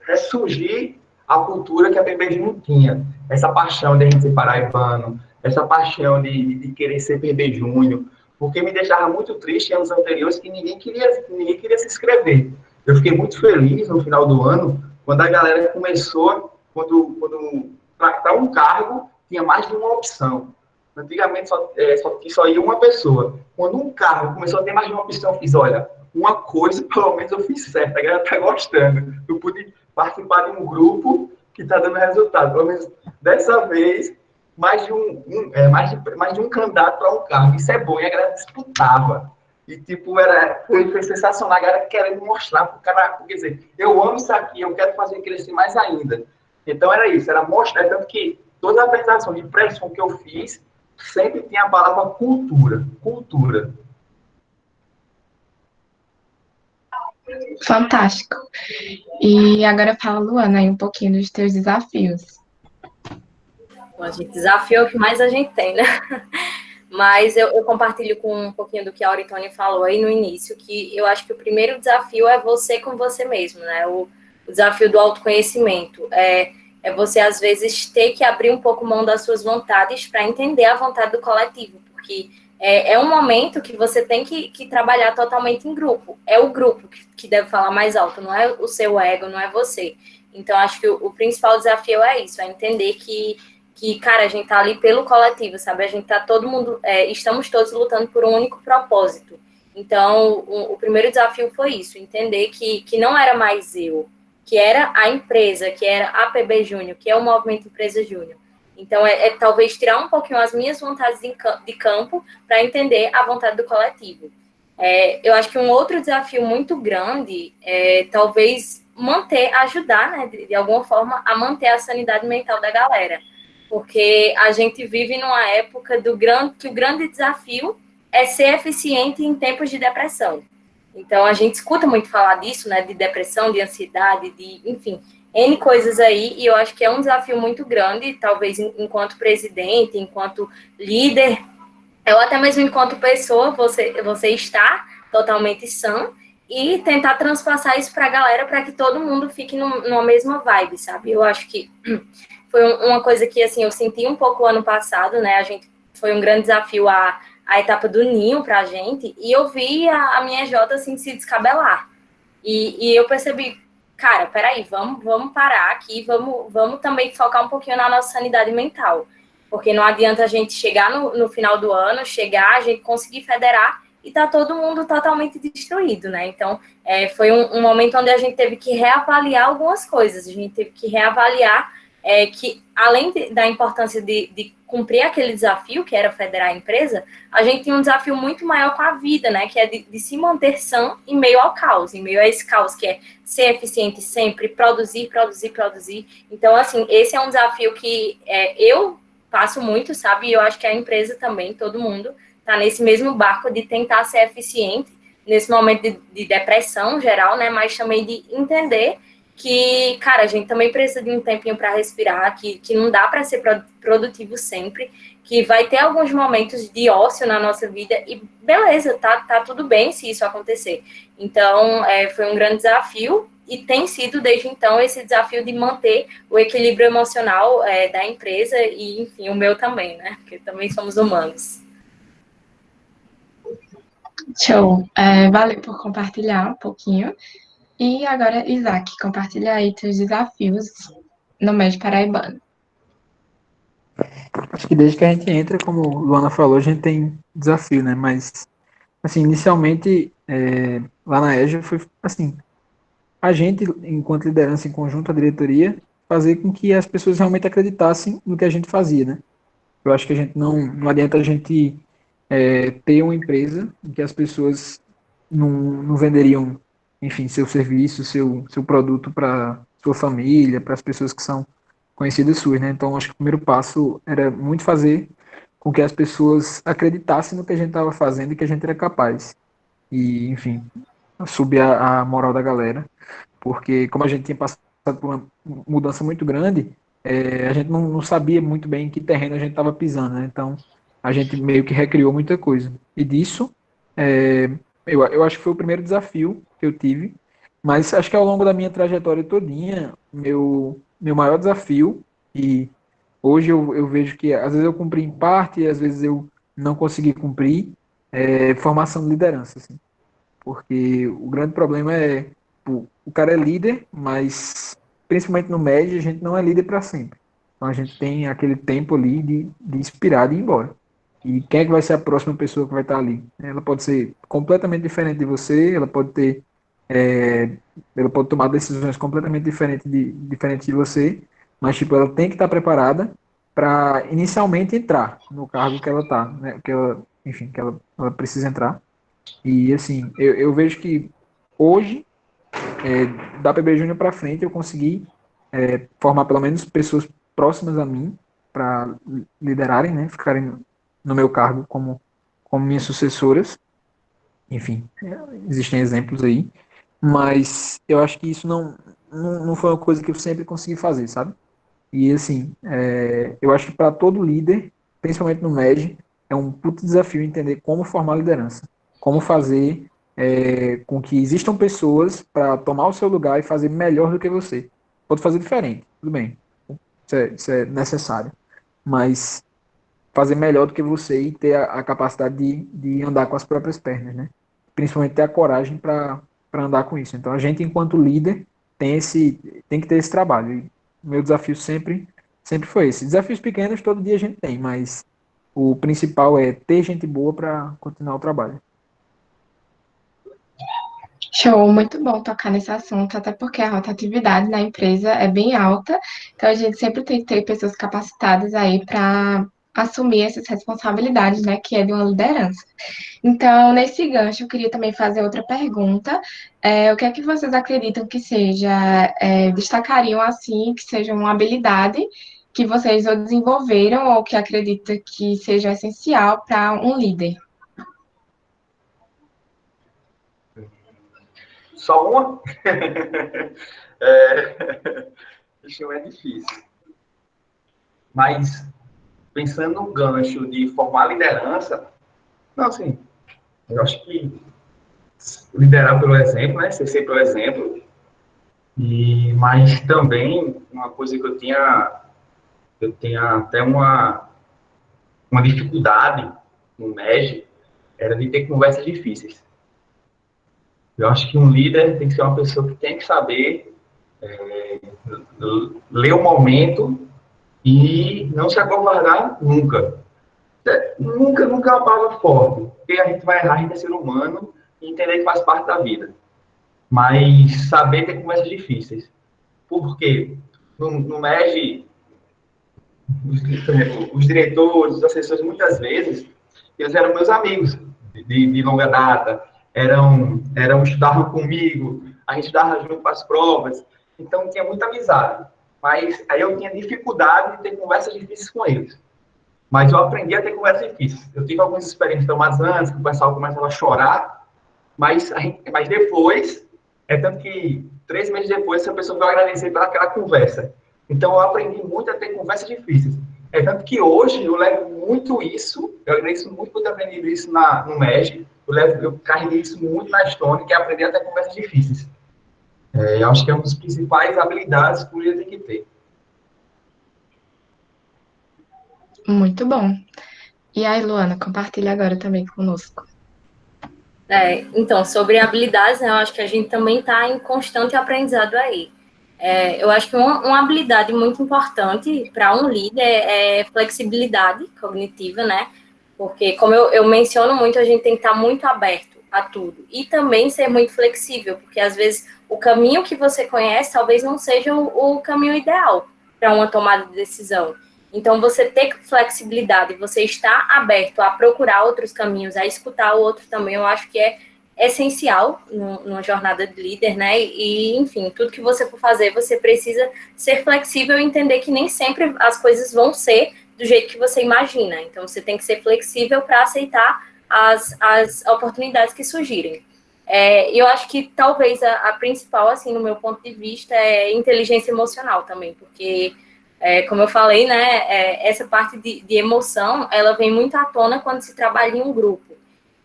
ressurgir a cultura que a PB Júnior tinha. Essa paixão de a gente ser paraibano, essa paixão de querer ser PB Júnior, porque me deixava muito triste em anos anteriores que ninguém queria se inscrever. Eu fiquei muito feliz no final do ano, quando a galera começou, para um cargo, tinha mais de uma opção. Antigamente só ia uma pessoa. Quando um cargo começou a ter mais de uma opção, eu fiz, olha, uma coisa, pelo menos eu fiz certo, a galera tá gostando. Eu pude participar de um grupo que tá dando resultado. Pelo menos dessa vez, mais de um candidato para um cargo. Isso é bom, e a galera disputava. E, tipo, foi sensacional, a galera querendo mostrar pro cara, quer dizer, eu amo isso aqui, eu quero fazer crescer mais ainda. Então, era isso, era mostrar, tanto que toda a apresentação de pressão que eu fiz, sempre tinha a palavra cultura, cultura. Fantástico. E agora fala, Luana, aí um pouquinho dos teus desafios. Bom, gente, desafio é o que mais a gente tem, né? Mas eu compartilho com um pouquinho do que a Auritônia falou aí no início, que eu acho que o primeiro desafio é você com você mesmo, né? O desafio do autoconhecimento. É você, às vezes, ter que abrir um pouco mão das suas vontades para entender a vontade do coletivo, porque é um momento que você tem que trabalhar totalmente em grupo. É o grupo que deve falar mais alto, não é o seu ego, não é você. Então, acho que o principal desafio é isso, é entender que, cara, a gente tá ali pelo coletivo, sabe? A gente tá todo mundo, estamos todos lutando por um único propósito. Então, o primeiro desafio foi isso, entender que não era mais eu, que era a empresa, que era a PB Júnior, que é o Movimento Empresa Júnior. Então, talvez tirar um pouquinho as minhas vontades de campo para entender a vontade do coletivo. Eu acho que um outro desafio muito grande é talvez ajudar, né, de alguma forma, a manter a sanidade mental da galera. Porque a gente vive numa época que o grande desafio é ser eficiente em tempos de depressão. Então, a gente escuta muito falar disso, né, de depressão, de ansiedade, enfim, N coisas aí, e eu acho que é um desafio muito grande, talvez enquanto presidente, enquanto líder, ou até mesmo enquanto pessoa, você está totalmente sã, e tentar transpassar isso para a galera, para que todo mundo fique numa mesma vibe, sabe? Eu acho que foi uma coisa que, assim, eu senti um pouco ano passado, né, foi um grande desafio a etapa do ninho pra gente, e eu vi a minha Jota, assim, se descabelar. E eu percebi, cara, peraí, vamos parar aqui, vamos também focar um pouquinho na nossa sanidade mental. Porque não adianta a gente chegar no final do ano, a gente conseguir federar e tá todo mundo totalmente destruído, né? Então, foi um momento onde a gente teve que reavaliar algumas coisas, a gente teve que reavaliar que, além da importância de cumprir aquele desafio, que era federar a empresa, a gente tinha um desafio muito maior com a vida, né? Que é de se manter sã em meio ao caos, em meio a esse caos, que é ser eficiente sempre, produzir. Então, assim, esse é um desafio que eu passo muito, sabe? E eu acho que a empresa também, todo mundo, tá nesse mesmo barco de tentar ser eficiente nesse momento de depressão geral, né? Mas também de entender que, cara, a gente também precisa de um tempinho para respirar, que não dá para ser produtivo sempre, que vai ter alguns momentos de ócio na nossa vida e beleza, tá tudo bem se isso acontecer. Então, foi um grande desafio e tem sido desde então esse desafio de manter o equilíbrio emocional da empresa e, enfim, o meu também, né? Porque também somos humanos. Show. Valeu por compartilhar um pouquinho. E agora, Isaac, compartilha aí teus desafios no Médio Paraibano. Acho que desde que a gente entra, como Luana falou, a gente tem desafio, né? Mas, assim, inicialmente, lá na EJA foi, assim, a gente, enquanto liderança em conjunto, a diretoria, fazer com que as pessoas realmente acreditassem no que a gente fazia, né? Eu acho que a gente não adianta a gente ter uma empresa em que as pessoas não venderiam, enfim, seu serviço, seu produto para sua família, para as pessoas que são conhecidas suas, né? Então, acho que o primeiro passo era muito fazer com que as pessoas acreditassem no que a gente estava fazendo e que a gente era capaz. E, enfim, subir a moral da galera, porque como a gente tinha passado por uma mudança muito grande, a gente não sabia muito bem em que terreno a gente estava pisando, né? Então, a gente meio que recriou muita coisa. E disso, eu acho que foi o primeiro desafio que eu tive, mas acho que ao longo da minha trajetória todinha, meu maior desafio, e hoje eu vejo que às vezes eu cumpri em parte, e às vezes eu não consegui cumprir, formação de liderança, assim. Porque o grande problema o cara é líder, mas principalmente no médio, a gente não é líder para sempre. Então a gente tem aquele tempo ali de inspirar, de ir embora. E quem é que vai ser a próxima pessoa que vai estar ali? Ela pode ser completamente diferente de você, ela pode tomar decisões completamente diferentes de você, mas tipo, ela tem que estar preparada para inicialmente entrar no cargo que ela está, né? Enfim, que ela precisa entrar. E assim, eu vejo que hoje, da PB Júnior para frente, eu consegui formar pelo menos pessoas próximas a mim para liderarem, né, ficarem no meu cargo como minhas sucessoras. Enfim, existem exemplos aí, mas eu acho que isso não foi uma coisa que eu sempre consegui fazer, sabe? E assim, eu acho que para todo líder, principalmente no MED, é um puto desafio entender como formar liderança, como fazer com que existam pessoas para tomar o seu lugar e fazer melhor do que você. Pode fazer diferente, tudo bem, isso é necessário, mas fazer melhor do que você e ter a capacidade de andar com as próprias pernas, né? Principalmente ter a coragem para andar com isso. Então, a gente, enquanto líder, tem que ter esse trabalho. E o meu desafio sempre foi esse. Desafios pequenos todo dia a gente tem, mas o principal é ter gente boa para continuar o trabalho. Show, muito bom tocar nesse assunto, até porque a rotatividade na empresa é bem alta, então a gente sempre tem que ter pessoas capacitadas aí para assumir essas responsabilidades, né, que é de uma liderança. Então, nesse gancho, eu queria também fazer outra pergunta. O que é que vocês acreditam que destacariam assim, que seja uma habilidade que vocês ou desenvolveram ou que acreditam que seja essencial para um líder? Só uma? Isso é difícil. Mas, pensando no gancho de formar liderança, não, assim, eu acho que liderar pelo exemplo, né? Ser pelo exemplo. Mas também, uma coisa que eu tinha até uma dificuldade no MEG, era de ter conversas difíceis. Eu acho que um líder tem que ser uma pessoa que tem que saber ler o momento e não se acovardar nunca. Nunca é uma palavra forte, porque a gente vai errar, a gente é ser humano e entender que faz parte da vida. Mas saber ter conversas difíceis. Porque no MEG, os diretores, os assessores, muitas vezes, eles eram meus amigos de longa data, estudavam comigo, a gente estudava junto para as provas, então tinha muita amizade. Mas aí eu tinha dificuldade de ter conversas difíceis com eles. Mas eu aprendi a ter conversas difíceis. Eu tive algumas experiências traumatizantes, que o pessoal começava a chorar, mas depois, tanto que 3 meses depois, essa pessoa vai agradecer pela aquela conversa. Então, eu aprendi muito a ter conversas difíceis. Tanto que hoje eu levo muito isso, eu agradeço muito por ter aprendido isso no MEG, eu carreguei isso muito na Stone, que é aprender a ter conversas difíceis. Eu acho que é uma das principais habilidades que o líder tem que ter. Muito bom. E aí, Luana, compartilha agora também conosco. Então, sobre habilidades, né, eu acho que a gente também está em constante aprendizado aí. Eu acho que uma habilidade muito importante para um líder é flexibilidade cognitiva, né? Porque, como eu menciono muito, a gente tem que estar muito aberto a tudo. E também ser muito flexível, porque às vezes o caminho que você conhece talvez não seja o caminho ideal para uma tomada de decisão. Então, você ter flexibilidade, você estar aberto a procurar outros caminhos, a escutar o outro também, eu acho que é essencial numa jornada de líder, né? E, enfim, tudo que você for fazer, você precisa ser flexível e entender que nem sempre as coisas vão ser do jeito que você imagina. Então, você tem que ser flexível para aceitar as oportunidades que surgirem. Eu acho que talvez a principal, assim, no meu ponto de vista, é inteligência emocional também, porque... como eu falei, né, essa parte de emoção, ela vem muito à tona quando se trabalha em um grupo.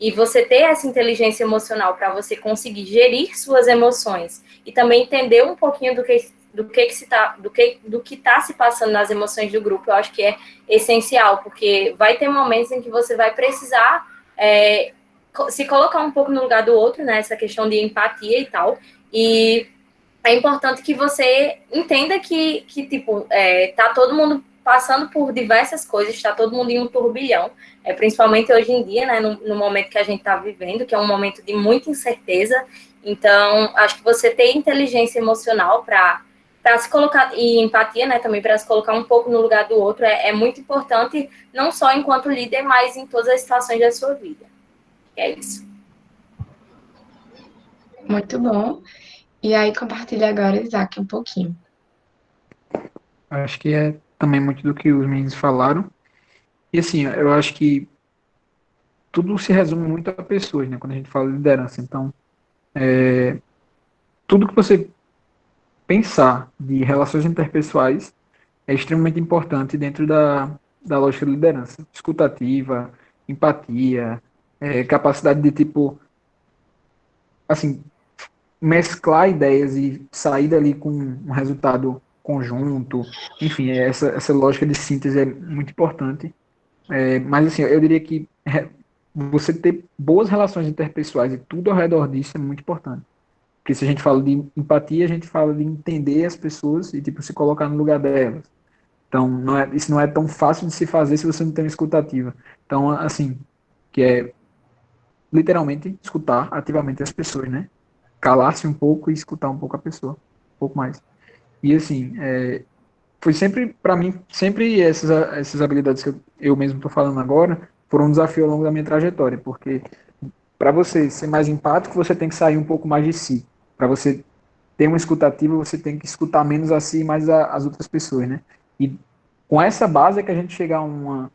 E você ter essa inteligência emocional para você conseguir gerir suas emoções e também entender um pouquinho do que está se passando nas emoções do grupo, eu acho que é essencial, porque vai ter momentos em que você vai precisar se colocar um pouco no lugar do outro, né, essa questão de empatia e tal, e é importante que você entenda que tipo, tá todo mundo passando por diversas coisas, está todo mundo em um turbilhão, principalmente hoje em dia, né, no momento que a gente está vivendo, que é um momento de muita incerteza. Então, acho que você ter inteligência emocional para se colocar, e empatia, né, também para se colocar um pouco no lugar do outro, é muito importante, não só enquanto líder, mas em todas as situações da sua vida. É isso. Muito bom. E aí, compartilha agora, Isaac, um pouquinho. Acho que é também muito do que os meninos falaram. E assim, eu acho que tudo se resume muito a pessoas, né? Quando a gente fala de liderança. Então, tudo que você pensar de relações interpessoais é extremamente importante dentro da lógica de liderança. Escutativa, empatia, capacidade de, tipo, assim, mesclar ideias e sair dali com um resultado conjunto. Enfim, essa lógica de síntese é muito importante. Mas, assim, eu diria que você ter boas relações interpessoais e tudo ao redor disso é muito importante. Porque se a gente fala de empatia, a gente fala de entender as pessoas e, tipo, se colocar no lugar delas. Então, isso não é tão fácil de se fazer se você não tem uma escutativa. Então, assim, que é literalmente escutar ativamente as pessoas, né? Calar-se um pouco e escutar um pouco a pessoa, um pouco mais. E, assim, foi sempre, para mim, sempre essas habilidades que eu mesmo estou falando agora foram um desafio ao longo da minha trajetória, porque para você ser mais empático, você tem que sair um pouco mais de si. Para você ter uma escutativa, você tem que escutar menos a si e mais as outras pessoas, né? E com essa base é que a gente chega a uma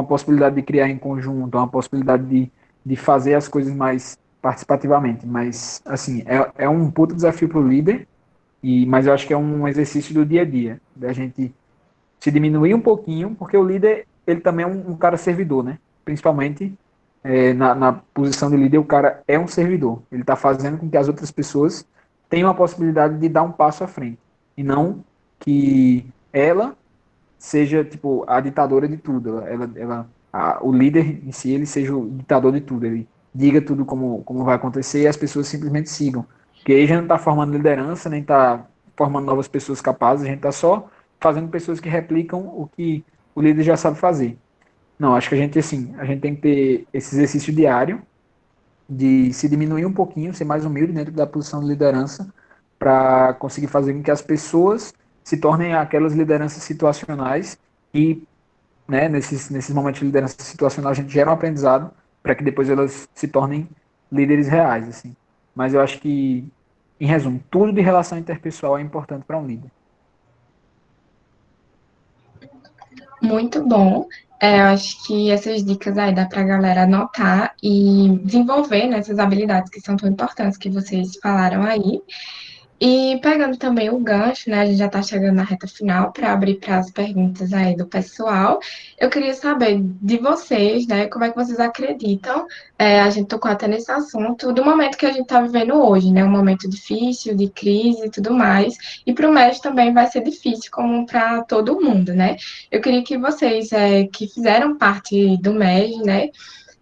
possibilidade de criar em conjunto, uma possibilidade de fazer as coisas mais participativamente. Mas, assim, é um puto desafio para o líder, mas eu acho que é um exercício do dia a dia, da gente se diminuir um pouquinho, porque o líder, ele também é um cara servidor, né? Principalmente na posição de líder, o cara é um servidor. Ele está fazendo com que as outras pessoas tenham a possibilidade de dar um passo à frente. E não que ela seja, tipo, a ditadora de tudo. O líder em si, ele seja o ditador de tudo. Ele diga tudo como vai acontecer e as pessoas simplesmente sigam. Porque aí já não está formando liderança, nem está formando novas pessoas capazes, a gente está só fazendo pessoas que replicam o que o líder já sabe fazer. Não, acho que a gente tem que ter esse exercício diário de se diminuir um pouquinho, ser mais humilde dentro da posição de liderança, para conseguir fazer com que as pessoas se tornem aquelas lideranças situacionais e, né, nesses momentos de liderança situacional a gente gera um aprendizado para que depois elas se tornem líderes reais, assim. Mas eu acho que, em resumo, tudo de relação interpessoal é importante para um líder. Muito bom. Eu acho que essas dicas aí dá para a galera anotar e desenvolver, né, essas habilidades que são tão importantes que vocês falaram aí. E pegando também o gancho, né? A gente já está chegando na reta final para abrir para as perguntas aí do pessoal. Eu queria saber de vocês, né? Como é que vocês acreditam? A gente tocou até nesse assunto do momento que a gente está vivendo hoje, né? Um momento difícil, de crise e tudo mais. E para o MES também vai ser difícil, como para todo mundo, né? Eu queria que vocês, que fizeram parte do MES, né?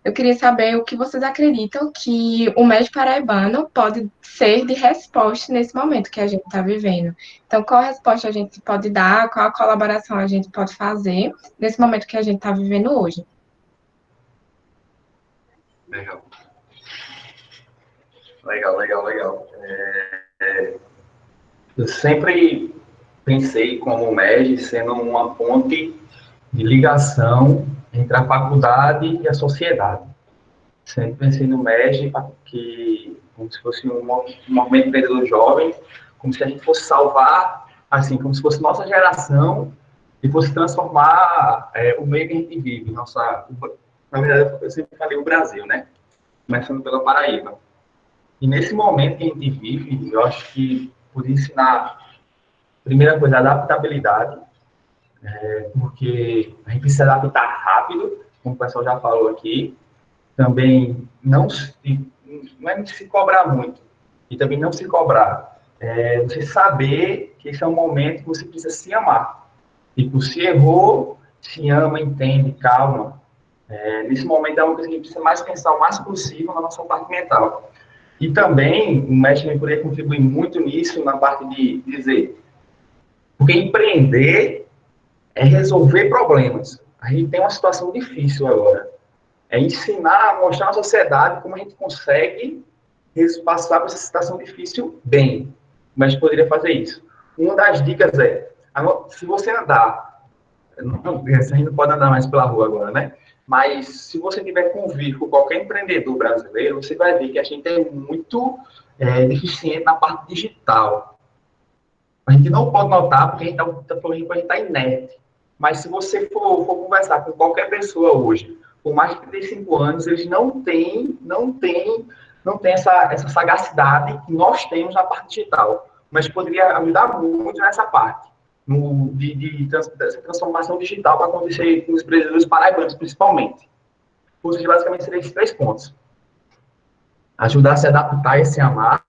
Eu queria saber o que vocês acreditam que o médico paraibano pode ser de resposta nesse momento que a gente está vivendo. Então, qual resposta a gente pode dar, qual a colaboração a gente pode fazer nesse momento que a gente está vivendo hoje? Legal. Legal. Eu sempre pensei como o MEG sendo uma ponte de ligação entre a faculdade e a sociedade. Sempre pensei no MEG como se fosse um movimento empreendedor jovem, como se a gente fosse salvar, assim, como se fosse nossa geração e fosse transformar o meio que a gente vive. Na verdade, eu sempre falei o Brasil, né? Começando pela Paraíba. E nesse momento que a gente vive, eu acho que por ensinar, primeira coisa, adaptabilidade, porque a gente precisa adaptar rápido, como o pessoal já falou aqui. Também não é se cobrar muito, e também não se cobrar. Você saber que esse é um momento que você precisa se amar. Tipo, se errou, se ama, entende, calma. Nesse momento é uma coisa que a gente precisa mais pensar o mais possível na nossa parte mental. E também, o mestre poderia contribuir muito nisso, na parte de dizer, porque empreender é resolver problemas. A gente tem uma situação difícil agora. É ensinar, mostrar à sociedade como a gente consegue passar por essa situação difícil bem. Mas poderia fazer isso. Uma das dicas se você andar, a gente não pode andar mais pela rua agora, né? Mas se você tiver convívio com qualquer empreendedor brasileiro, você vai ver que a gente é muito deficiente na parte digital. A gente não pode notar porque a gente está inerte. Mas se você for conversar com qualquer pessoa hoje, por mais de 35 anos, eles não têm essa sagacidade que nós temos na parte digital. Mas poderia ajudar muito nessa parte, dessa transformação digital para acontecer com os empreendedores paraibanos, principalmente. ou seja, basicamente seriam esses 3 pontos. Ajudar a se adaptar e se amar,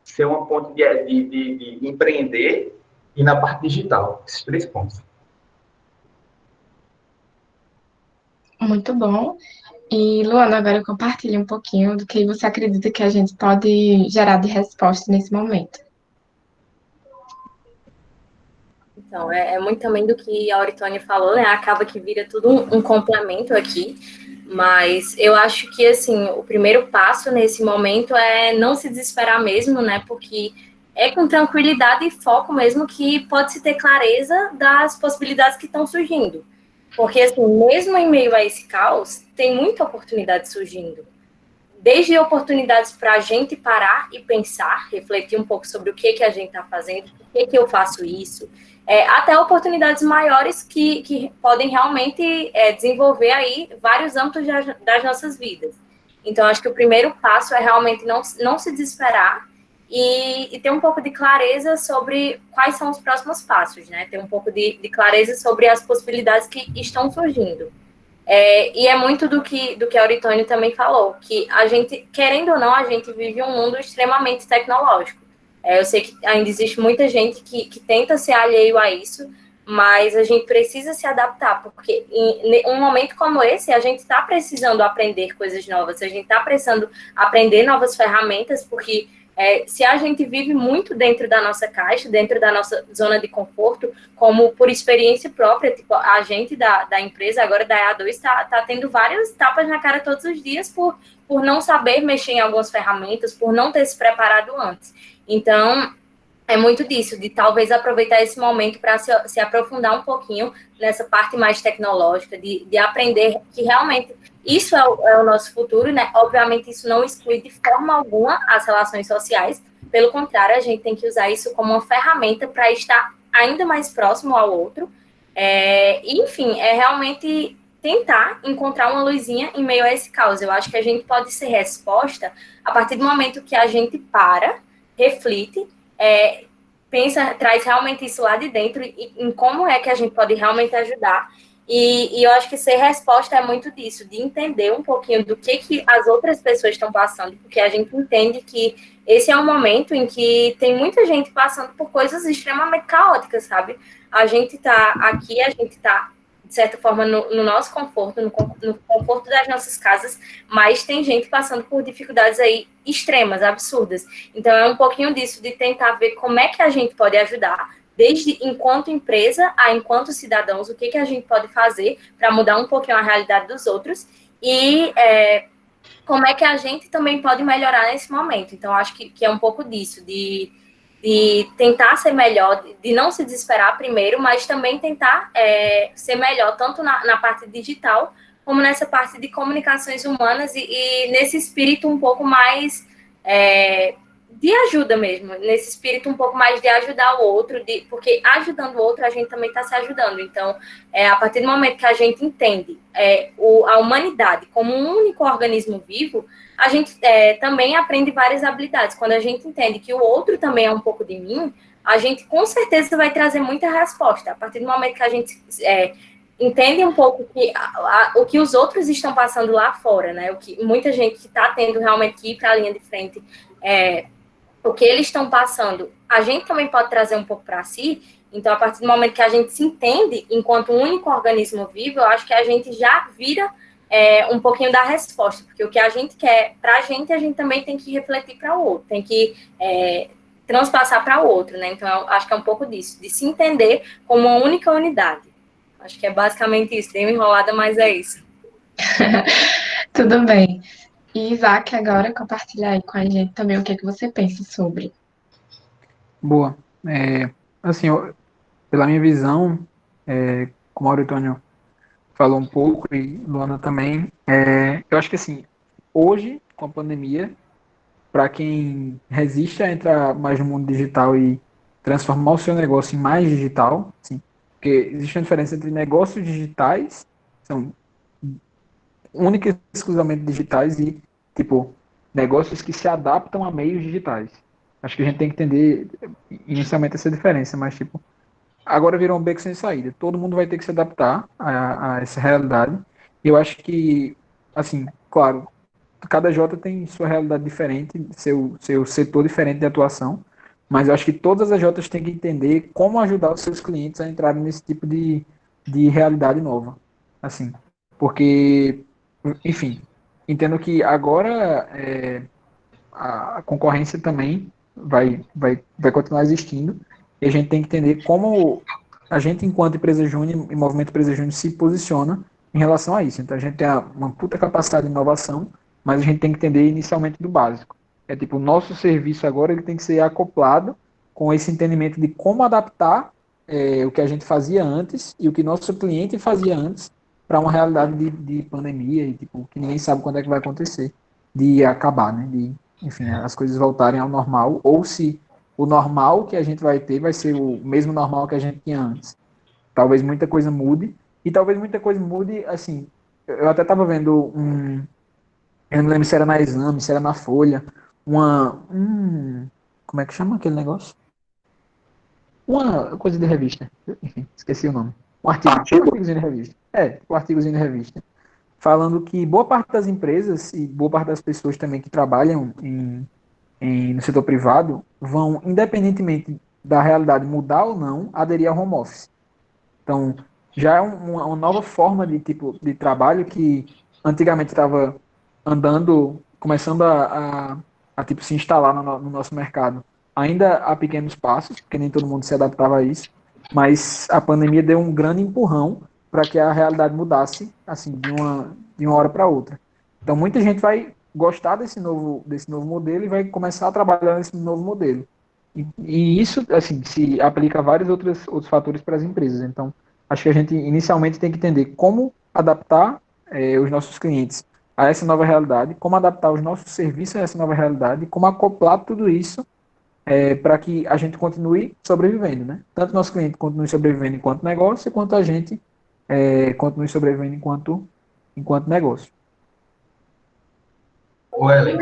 ser uma ponte de empreender e na parte digital. Esses 3 pontos. Muito bom. E, Luana, agora compartilhe um pouquinho do que você acredita que a gente pode gerar de resposta nesse momento. Então, é muito também do que a Auritônia falou, né? Acaba que vira tudo um complemento aqui. Mas eu acho que, assim, o primeiro passo nesse momento é não se desesperar mesmo, né? Porque é com tranquilidade e foco mesmo que pode-se ter clareza das possibilidades que estão surgindo. Porque, assim, mesmo em meio a esse caos, tem muita oportunidade surgindo. Desde oportunidades para a gente parar e pensar, refletir um pouco sobre o que a gente está fazendo, por que eu faço isso, até oportunidades maiores que podem realmente desenvolver aí vários âmbitos das nossas vidas. Então, acho que o primeiro passo é realmente não se desesperar e ter um pouco de clareza sobre quais são os próximos passos, né? Ter um pouco de clareza sobre as possibilidades que estão surgindo. E é muito do que a Auritônia também falou, que a gente, querendo ou não, a gente vive um mundo extremamente tecnológico. Eu sei que ainda existe muita gente que tenta ser alheio a isso, mas a gente precisa se adaptar, porque em um momento como esse, a gente está precisando aprender coisas novas, a gente está precisando aprender novas ferramentas, porque se a gente vive muito dentro da nossa caixa, dentro da nossa zona de conforto, como por experiência própria, tipo, a gente da empresa, agora da EA2, está tendo várias tapas na cara todos os dias por não saber mexer em algumas ferramentas, por não ter se preparado antes. Então, é muito disso, de talvez aproveitar esse momento para se aprofundar um pouquinho nessa parte mais tecnológica, de aprender que realmente isso é o nosso futuro, né? Obviamente, isso não exclui de forma alguma as relações sociais, pelo contrário, a gente tem que usar isso como uma ferramenta para estar ainda mais próximo ao outro. Enfim, é realmente tentar encontrar uma luzinha em meio a esse caos. Eu acho que a gente pode ser resposta a partir do momento que a gente para, reflete, pensa, traz realmente isso lá de dentro e em como é que a gente pode realmente ajudar. E eu acho que ser resposta é muito disso, de entender um pouquinho do que as outras pessoas estão passando, porque a gente entende que esse é um momento em que tem muita gente passando por coisas extremamente caóticas, sabe? A gente está aqui, a gente está de certa forma, no nosso conforto, no conforto das nossas casas, mas tem gente passando por dificuldades aí extremas, absurdas. Então, é um pouquinho disso, de tentar ver como é que a gente pode ajudar, desde enquanto empresa a enquanto cidadãos, o que a gente pode fazer para mudar um pouquinho a realidade dos outros e como é que a gente também pode melhorar nesse momento. Então, acho que é um pouco disso, de tentar ser melhor, de não se desesperar primeiro, mas também tentar ser melhor, tanto na parte digital, como nessa parte de comunicações humanas e nesse espírito um pouco mais de ajuda mesmo, nesse espírito um pouco mais de ajudar o outro, porque ajudando o outro, a gente também está se ajudando. Então, a partir do momento que a gente entende a humanidade como um único organismo vivo, a gente também aprende várias habilidades. Quando a gente entende que o outro também é um pouco de mim, a gente com certeza vai trazer muita resposta. A partir do momento que a gente entende um pouco o que os outros estão passando lá fora, né? O que muita gente que está tendo realmente que ir para a linha de frente, o que eles estão passando, a gente também pode trazer um pouco para si. Então, a partir do momento que a gente se entende enquanto um único organismo vivo, eu acho que a gente já vira um pouquinho da resposta, porque o que a gente quer para a gente também tem que refletir para o outro, tem que transpassar para o outro, né? Então, eu acho que é um pouco disso, de se entender como uma única unidade. Acho que é basicamente isso, dei uma enrolada, mas é isso. Tudo bem. E Isaac, agora compartilha aí com a gente também o que você pensa sobre. Boa. Assim, pela minha visão, como a Auritônio falou um pouco, e Luana também, eu acho que assim, hoje, com a pandemia, para quem resiste a entrar mais no mundo digital e transformar o seu negócio em mais digital, assim, porque existe uma diferença entre negócios digitais, são única e exclusivamente digitais, e tipo negócios que se adaptam a meios digitais. Acho que a gente tem que entender inicialmente essa diferença, mas tipo, agora virou um beco sem saída. Todo mundo vai ter que se adaptar a essa realidade. E eu acho que assim, claro, cada J tem sua realidade diferente, seu setor diferente de atuação, mas eu acho que todas as Js têm que entender como ajudar os seus clientes a entrarem nesse tipo de realidade nova, assim, porque, enfim, entendo que agora a concorrência também vai continuar existindo, e a gente tem que entender como a gente, enquanto empresa júnior e movimento empresa júnior, se posiciona em relação a isso. Então a gente tem uma puta capacidade de inovação, mas a gente tem que entender inicialmente do básico. É tipo, o nosso serviço agora ele tem que ser acoplado com esse entendimento de como adaptar o que a gente fazia antes e o que nosso cliente fazia antes para uma realidade de pandemia e tipo, que ninguém sabe quando é que vai acontecer, de acabar, né? De, enfim, as coisas voltarem ao normal, ou se o normal que a gente vai ter vai ser o mesmo normal que a gente tinha antes. Talvez muita coisa mude, e talvez muita coisa mude, assim, eu até estava vendo eu não lembro se era na Exame, se era na Folha, como é que chama aquele negócio? Uma coisa de revista, enfim, esqueci o nome. Um artigozinho de revista. Um artigozinho de revista. Falando que boa parte das empresas e boa parte das pessoas também que trabalham no setor privado vão, independentemente da realidade mudar ou não, aderir ao home office. Então, já é uma nova forma de tipo de trabalho que antigamente estava andando, começando a tipo, se instalar no nosso mercado. Ainda há pequenos passos, porque nem todo mundo se adaptava a isso, mas a pandemia deu um grande empurrão para que a realidade mudasse assim de uma hora para outra. Então, muita gente vai gostar desse novo modelo e vai começar a trabalhar nesse novo modelo. E isso, assim, se aplica a vários outros fatores para as empresas. Então, acho que a gente inicialmente tem que entender como adaptar os nossos clientes a essa nova realidade, como adaptar os nossos serviços a essa nova realidade, como acoplar tudo isso para que a gente continue sobrevivendo, né? Tanto o nosso cliente continue sobrevivendo enquanto negócio, quanto a gente continue sobrevivendo enquanto negócio. Ô, Ellen,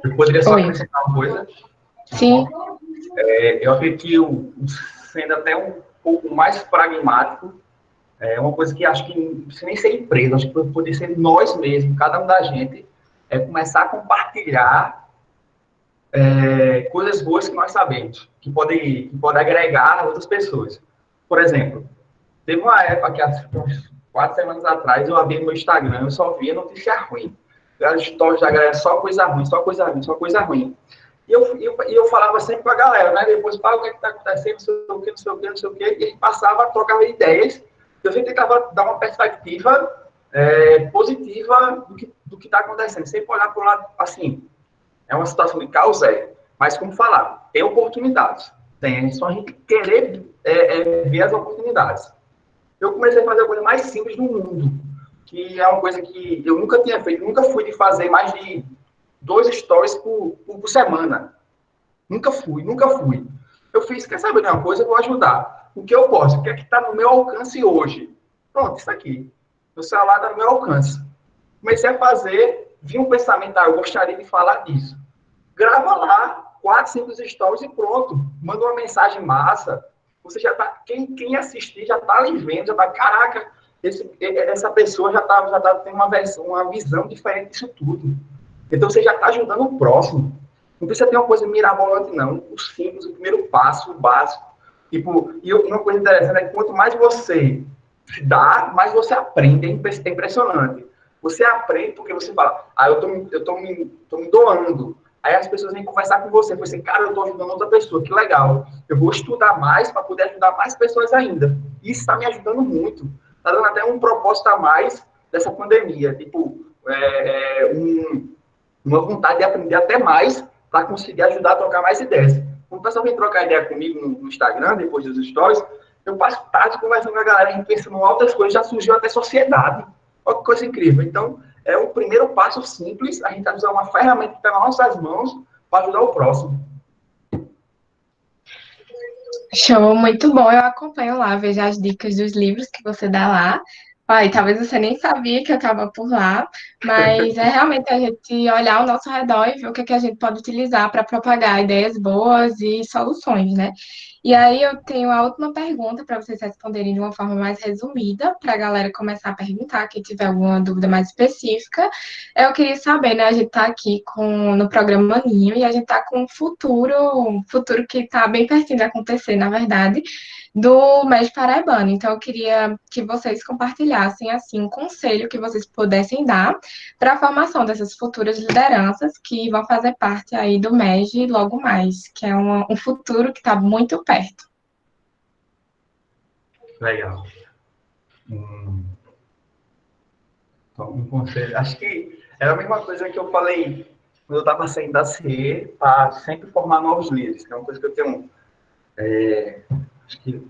eu poderia só Oi. acrescentar uma coisa? Sim, Eu acredito que, sendo até um pouco mais pragmático, é uma coisa que acho que não precisa nem ser empresa, acho que poderia ser nós mesmos, cada um da gente, começar a compartilhar coisas boas que nós sabemos, que pode agregar a outras pessoas. Por exemplo, teve uma época que, há uns 4 semanas atrás, eu abri meu Instagram, eu só via notícia ruim. As stories da galera, só coisa ruim, só coisa ruim, só coisa ruim. E eu falava sempre com a galera, né? Depois, fala o que está acontecendo, não sei o que, não sei o que, não sei o que. E a gente passava, trocava ideias. Eu sempre tentava dar uma perspectiva positiva do que está acontecendo. Sempre olhar para o lado, assim, é uma situação de caos, mas como falar, tem oportunidades. Tem, é só a gente querer ver as oportunidades. Eu comecei a fazer a coisa mais simples do mundo, que é uma coisa que eu nunca tinha feito, nunca fui de fazer mais de 2 stories por semana. Nunca fui. Eu fiz, quer saber de uma coisa? Eu vou ajudar. O que eu posso? O que é que está no meu alcance hoje? Pronto, isso aqui. Meu celular está no meu alcance. Comecei a fazer, vi um pensamento, eu gostaria de falar disso. Grava lá, 4, 5 stories e pronto. Manda uma mensagem massa. Você já tá, quem assistir já está ali vendo, já está, caraca, essa pessoa já tá tendo uma visão diferente disso tudo. Então, você já está ajudando o próximo. Não precisa ter uma coisa mirabolante, não. O simples, o primeiro passo, o básico. Tipo, e uma coisa interessante é que quanto mais você dá, mais você aprende. É impressionante. Você aprende porque você fala, eu tô me doando. Aí as pessoas vêm conversar com você. Você, cara, eu estou ajudando outra pessoa, que legal. Eu vou estudar mais para poder ajudar mais pessoas ainda. Isso está me ajudando muito. Está dando até um propósito a mais dessa pandemia. Tipo, uma vontade de aprender até mais para conseguir ajudar a trocar mais ideias. Quando o pessoal vem trocar ideia comigo no Instagram, depois dos stories, eu passo tarde conversando com a galera, a gente pensando em outras coisas, já surgiu até sociedade. Olha que coisa incrível. Então, é o primeiro passo simples, a gente vai usar uma ferramenta que está nas nossas mãos para ajudar o próximo. show, muito bom. Eu acompanho lá, vejo as dicas dos livros que você dá lá. Ai, talvez você nem sabia que eu estava por lá, mas é realmente a gente olhar ao nosso redor e ver o que a gente pode utilizar para propagar ideias boas e soluções, né? E aí eu tenho a última pergunta para vocês responderem de uma forma mais resumida, para a galera começar a perguntar, quem tiver alguma dúvida mais específica. Eu queria saber, né? A gente está aqui no programa Maninho e a gente está com um futuro que está bem pertinho de acontecer, na verdade, do MED Paraibano. Então, eu queria que vocês compartilhassem, assim, um conselho que vocês pudessem dar para a formação dessas futuras lideranças que vão fazer parte aí do MEG logo mais, que é um futuro que está muito perto. Legal. Então, um conselho. Acho que era a mesma coisa que eu falei quando eu estava saindo da CE, para sempre formar novos líderes, que é uma coisa que eu tenho. Acho que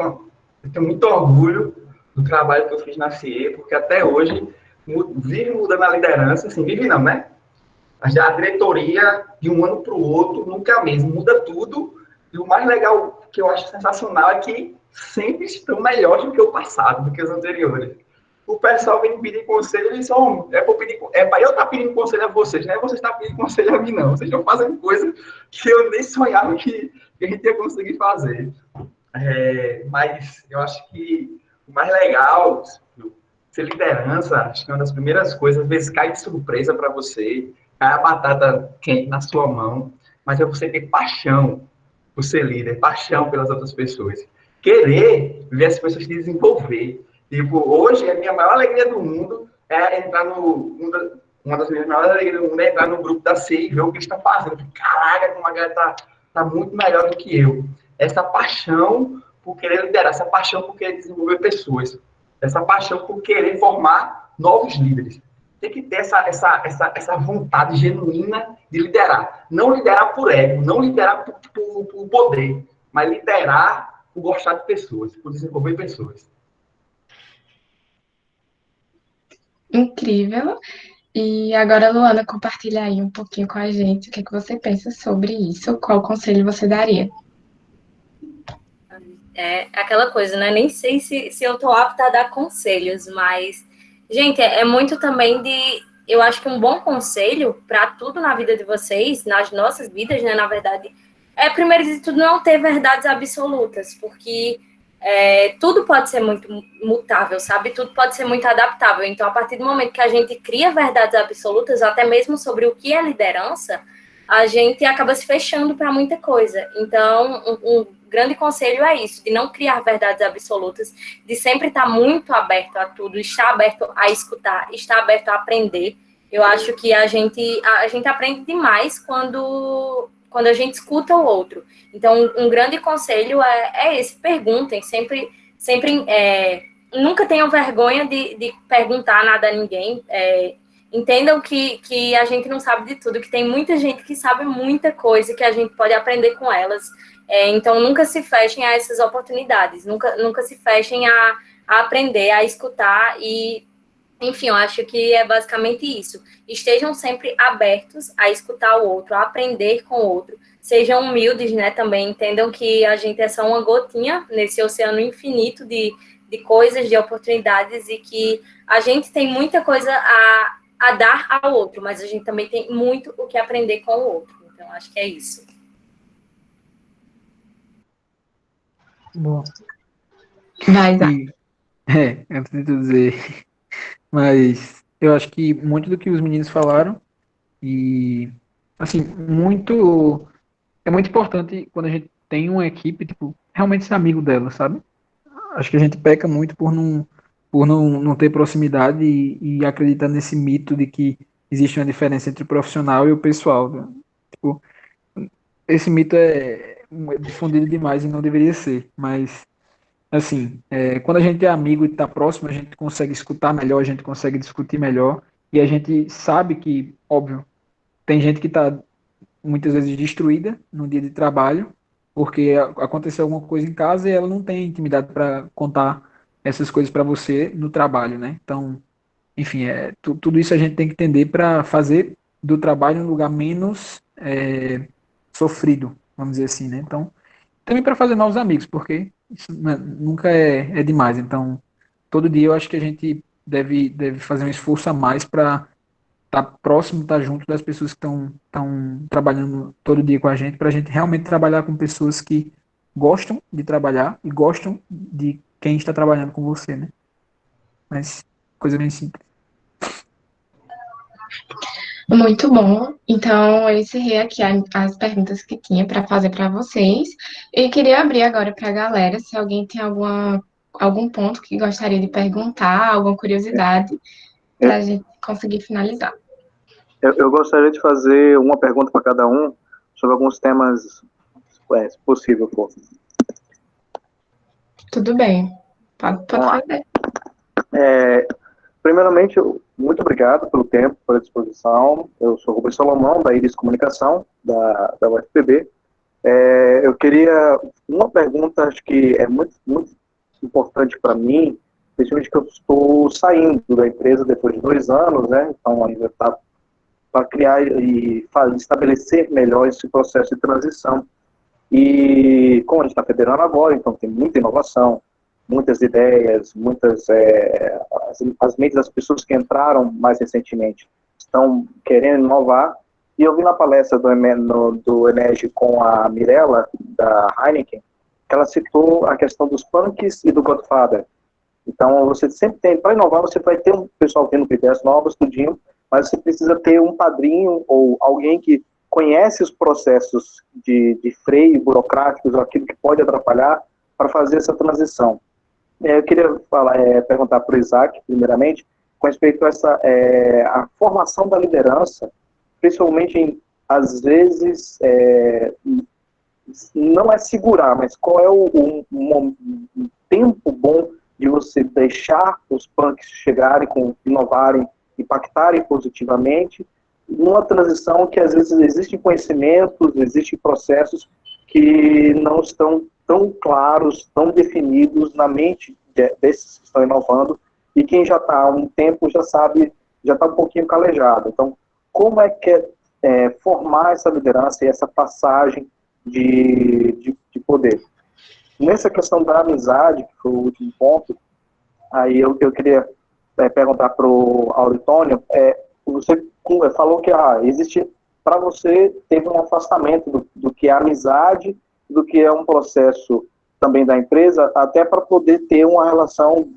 eu tenho muito orgulho do trabalho que eu fiz na CE, porque até hoje vive mudando a liderança, assim, vive não, né? A diretoria, de um ano para o outro, nunca é a mesma, muda tudo. E o mais legal, que eu acho sensacional, é que sempre estão melhores do que o passado, do que os anteriores. O pessoal vem pedir conselho, eles são. É para eu estar pedindo conselho a vocês, né? Vocês estão pedindo conselho a mim, não. Vocês estão fazendo coisa que eu nem sonhava que a gente ia conseguir fazer. Mas eu acho que o mais legal, ser liderança, acho que é uma das primeiras coisas, às vezes cai de surpresa para você, cai a batata quente na sua mão, mas é você ter paixão por ser líder, paixão pelas outras pessoas. Querer ver as pessoas se desenvolver. Tipo, hoje, a minha maior alegria do mundo é entrar uma das minhas maiores alegrias do mundo é entrar no grupo da CEI e ver o que eles estão fazendo. Caraca, como a galera tá muito melhor do que eu. Essa paixão por querer liderar, essa paixão por querer desenvolver pessoas, essa paixão por querer formar novos líderes. Tem que ter essa vontade genuína de liderar. Não liderar por ego, não liderar por poder, mas liderar por gostar de pessoas, por desenvolver pessoas. Incrível. E agora, Luana, compartilha aí um pouquinho com a gente o que você pensa sobre isso, qual conselho você daria? É aquela coisa, né? Nem sei se eu tô apta a dar conselhos, mas, gente, é muito também eu acho que um bom conselho para tudo na vida de vocês, nas nossas vidas, né, na verdade, é, primeiro de tudo, não ter verdades absolutas, porque tudo pode ser muito mutável, sabe? Tudo pode ser muito adaptável. Então, a partir do momento que a gente cria verdades absolutas, até mesmo sobre o que é liderança, a gente acaba se fechando para muita coisa. Então, um grande conselho é isso, de não criar verdades absolutas, de sempre estar muito aberto a tudo, estar aberto a escutar, estar aberto a aprender. Eu acho que a gente aprende demais quando a gente escuta o outro. Então, um grande conselho é esse, perguntem, sempre nunca tenham vergonha de perguntar nada a ninguém, entendam que a gente não sabe de tudo, que tem muita gente que sabe muita coisa, que a gente pode aprender com elas. Então, nunca se fechem a essas oportunidades, nunca se fechem a aprender, a escutar e, enfim, eu acho que é basicamente isso. Estejam sempre abertos a escutar o outro, a aprender com o outro. Sejam humildes, né, também. Entendam que a gente é só uma gotinha nesse oceano infinito de coisas, de oportunidades e que a gente tem muita coisa a dar ao outro, mas a gente também tem muito o que aprender com o outro. Então, acho que é isso. Bom. Vai, Zá. Eu preciso dizer, mas eu acho que muito do que os meninos falaram e, assim, é muito importante quando a gente tem uma equipe, tipo, realmente ser amigo dela, sabe? Acho que a gente peca muito por não ter proximidade e acreditar nesse mito de que existe uma diferença entre o profissional e o pessoal, né? Tipo, esse mito é difundido demais e não deveria ser, mas assim, quando a gente é amigo e está próximo, a gente consegue escutar melhor, a gente consegue discutir melhor, e a gente sabe que, óbvio, tem gente que está muitas vezes destruída no dia de trabalho, porque aconteceu alguma coisa em casa e ela não tem intimidade para contar essas coisas para você no trabalho, né? Então, enfim, tudo isso a gente tem que entender para fazer do trabalho um lugar menos sofrido, vamos dizer assim, né? Então, também para fazer novos amigos, porque isso nunca é demais. Então, todo dia eu acho que a gente deve fazer um esforço a mais para estar próximo, estar junto das pessoas que estão trabalhando todo dia com a gente, para a gente realmente trabalhar com pessoas que gostam de trabalhar e gostam de quem está trabalhando com você, né? Mas coisa bem simples. Muito bom. Então, eu encerrei aqui as perguntas que tinha para fazer para vocês. E queria abrir agora para a galera, se alguém tem algum ponto que gostaria de perguntar, alguma curiosidade, para a gente conseguir finalizar. Eu gostaria de fazer uma pergunta para cada um sobre alguns temas, se possível, for. Tudo bem. Pode fazer. Primeiramente, muito obrigado pelo tempo, pela disposição. Eu sou Rubens Salomão, da Iris Comunicação, da UFPB. Eu queria uma pergunta, acho que é muito, muito importante para mim, principalmente que eu estou saindo da empresa depois de 2 anos, né? Então, ainda está para criar e estabelecer melhor esse processo de transição. E como a gente está federando agora, então tem muita inovação, muitas ideias, as mentes das pessoas que entraram mais recentemente estão querendo inovar. E eu vi na palestra do Enege com a Mirella, da Heineken, que ela citou a questão dos punks e do Godfather. Então, você sempre tem, para inovar, você vai ter um pessoal tendo ideias novas, tudinho, mas você precisa ter um padrinho ou alguém que conhece os processos de freio burocráticos, ou aquilo que pode atrapalhar, para fazer essa transição. Eu queria perguntar para o Isaac, primeiramente, com respeito a a formação da liderança, principalmente às vezes, não é segurar, mas qual é o tempo bom de você deixar os punks chegarem, inovarem, impactarem positivamente, numa transição que às vezes existem conhecimentos, existem processos que não estão tão claros, tão definidos na mente desses que estão inovando, e quem já está há um tempo já sabe, já está um pouquinho calejado. Então, como é que formar essa liderança e essa passagem de poder? Nessa questão da amizade, que foi o último ponto, aí eu queria perguntar para o Auritônio, você falou que existe, para você, teve um afastamento do que é amizade, do que é um processo também da empresa, até para poder ter uma relação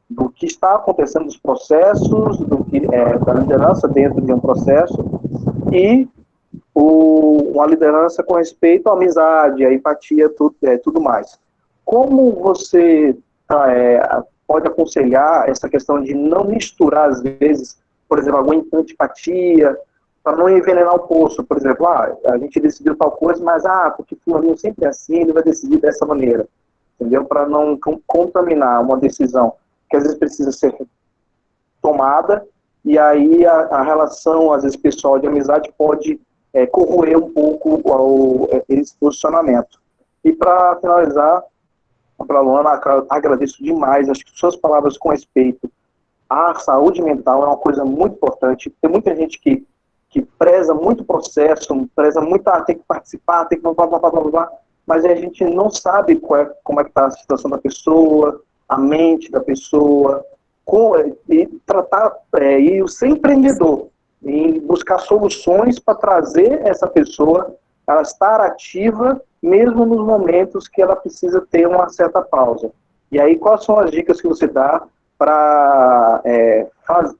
do que está acontecendo nos processos, da liderança dentro de um processo, e uma liderança com respeito à amizade, à empatia, tudo mais. Como você pode aconselhar essa questão de não misturar, às vezes, por exemplo, alguma antipatia, para não envenenar o poço? Por exemplo, a gente decidiu tal coisa, mas porque fulaninho sempre é assim, ele vai decidir dessa maneira, entendeu? Para não contaminar uma decisão que às vezes precisa ser tomada, e aí a relação, às vezes, pessoal de amizade pode corroer um pouco esse posicionamento. E para finalizar, para a Luana, agradeço demais, acho que suas palavras com respeito à saúde mental é uma coisa muito importante. Tem muita gente que preza muito o processo, preza muito, tem que participar, tem que blá, blá, blá, blá, blá, mas a gente não sabe como é que está a situação da pessoa, a mente da pessoa, e tratar, e ser empreendedor, e buscar soluções para trazer essa pessoa, ela estar ativa, mesmo nos momentos que ela precisa ter uma certa pausa. E aí, quais são as dicas que você dá para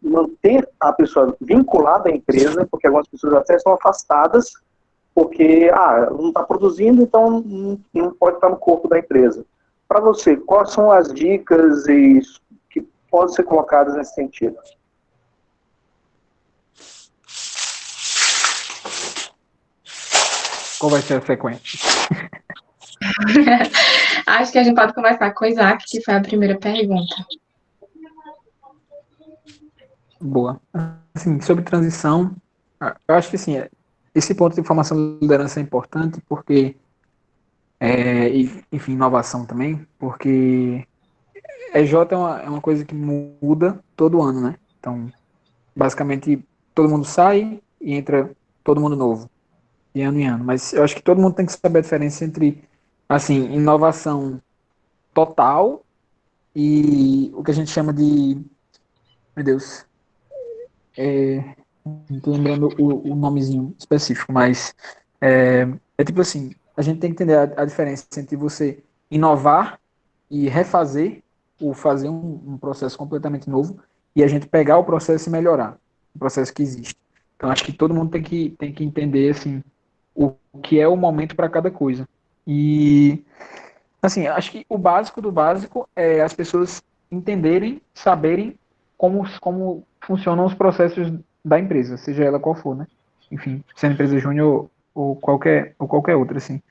manter a pessoa vinculada à empresa, porque algumas pessoas até estão afastadas, porque não está produzindo, então não pode estar no corpo da empresa. Para você, quais são as dicas que podem ser colocadas nesse sentido? Qual vai ser a sequência? Acho que a gente pode começar com o Isaac, que foi a primeira pergunta. Boa. Assim, sobre transição, eu acho que assim, esse ponto de formação de liderança é importante porque, enfim, inovação também, porque EJ é uma coisa que muda todo ano, né? Então, basicamente, todo mundo sai e entra todo mundo novo, de ano em ano. Mas eu acho que todo mundo tem que saber a diferença entre, assim, inovação total e o que a gente chama de, meu Deus, não tô lembrando o nomezinho específico, mas é tipo assim, a gente tem que entender a diferença entre você inovar e refazer, ou fazer um processo completamente novo, e a gente pegar o processo e melhorar o processo que existe. Então, acho que todo mundo tem que entender, assim, o que é o momento para cada coisa. E, assim, acho que o básico do básico é as pessoas entenderem, saberem como funcionam os processos da empresa, seja ela qual for, né? Enfim, sendo empresa júnior ou qualquer outra, assim.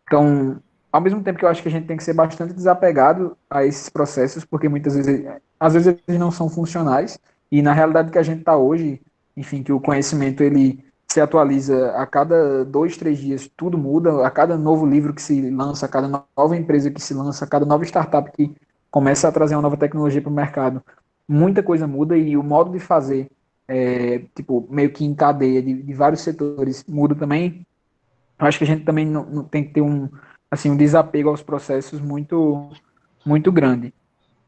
Então, ao mesmo tempo que eu acho que a gente tem que ser bastante desapegado a esses processos, porque muitas vezes, às vezes eles não são funcionais, e na realidade que a gente está hoje, enfim, que o conhecimento ele se atualiza a cada 2, 3 dias, tudo muda, a cada novo livro que se lança, a cada nova empresa que se lança, a cada nova startup que começa a trazer uma nova tecnologia para o mercado, muita coisa muda e o modo de fazer, tipo, meio que em cadeia de vários setores muda também. Eu acho que a gente também não tem que ter um desapego aos processos muito, muito grande.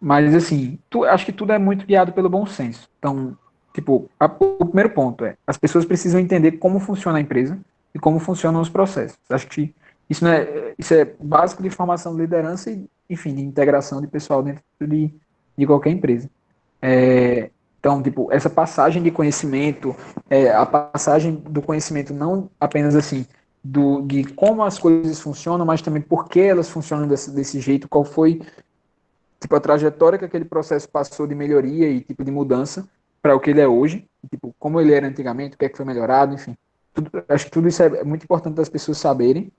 Mas, assim, acho que tudo é muito guiado pelo bom senso. Então, tipo, o primeiro ponto as pessoas precisam entender como funciona a empresa e como funcionam os processos. Acho que isso é básico de formação de liderança e, enfim, de integração de pessoal dentro de qualquer empresa. Então, tipo, essa passagem de conhecimento, a passagem do conhecimento não apenas assim, de como as coisas funcionam, mas também por que elas funcionam desse jeito, qual foi, tipo, a trajetória que aquele processo passou de melhoria e tipo de mudança para o que ele é hoje, tipo, como ele era antigamente, o que é que foi melhorado, enfim. Acho que tudo isso é muito importante das pessoas saberem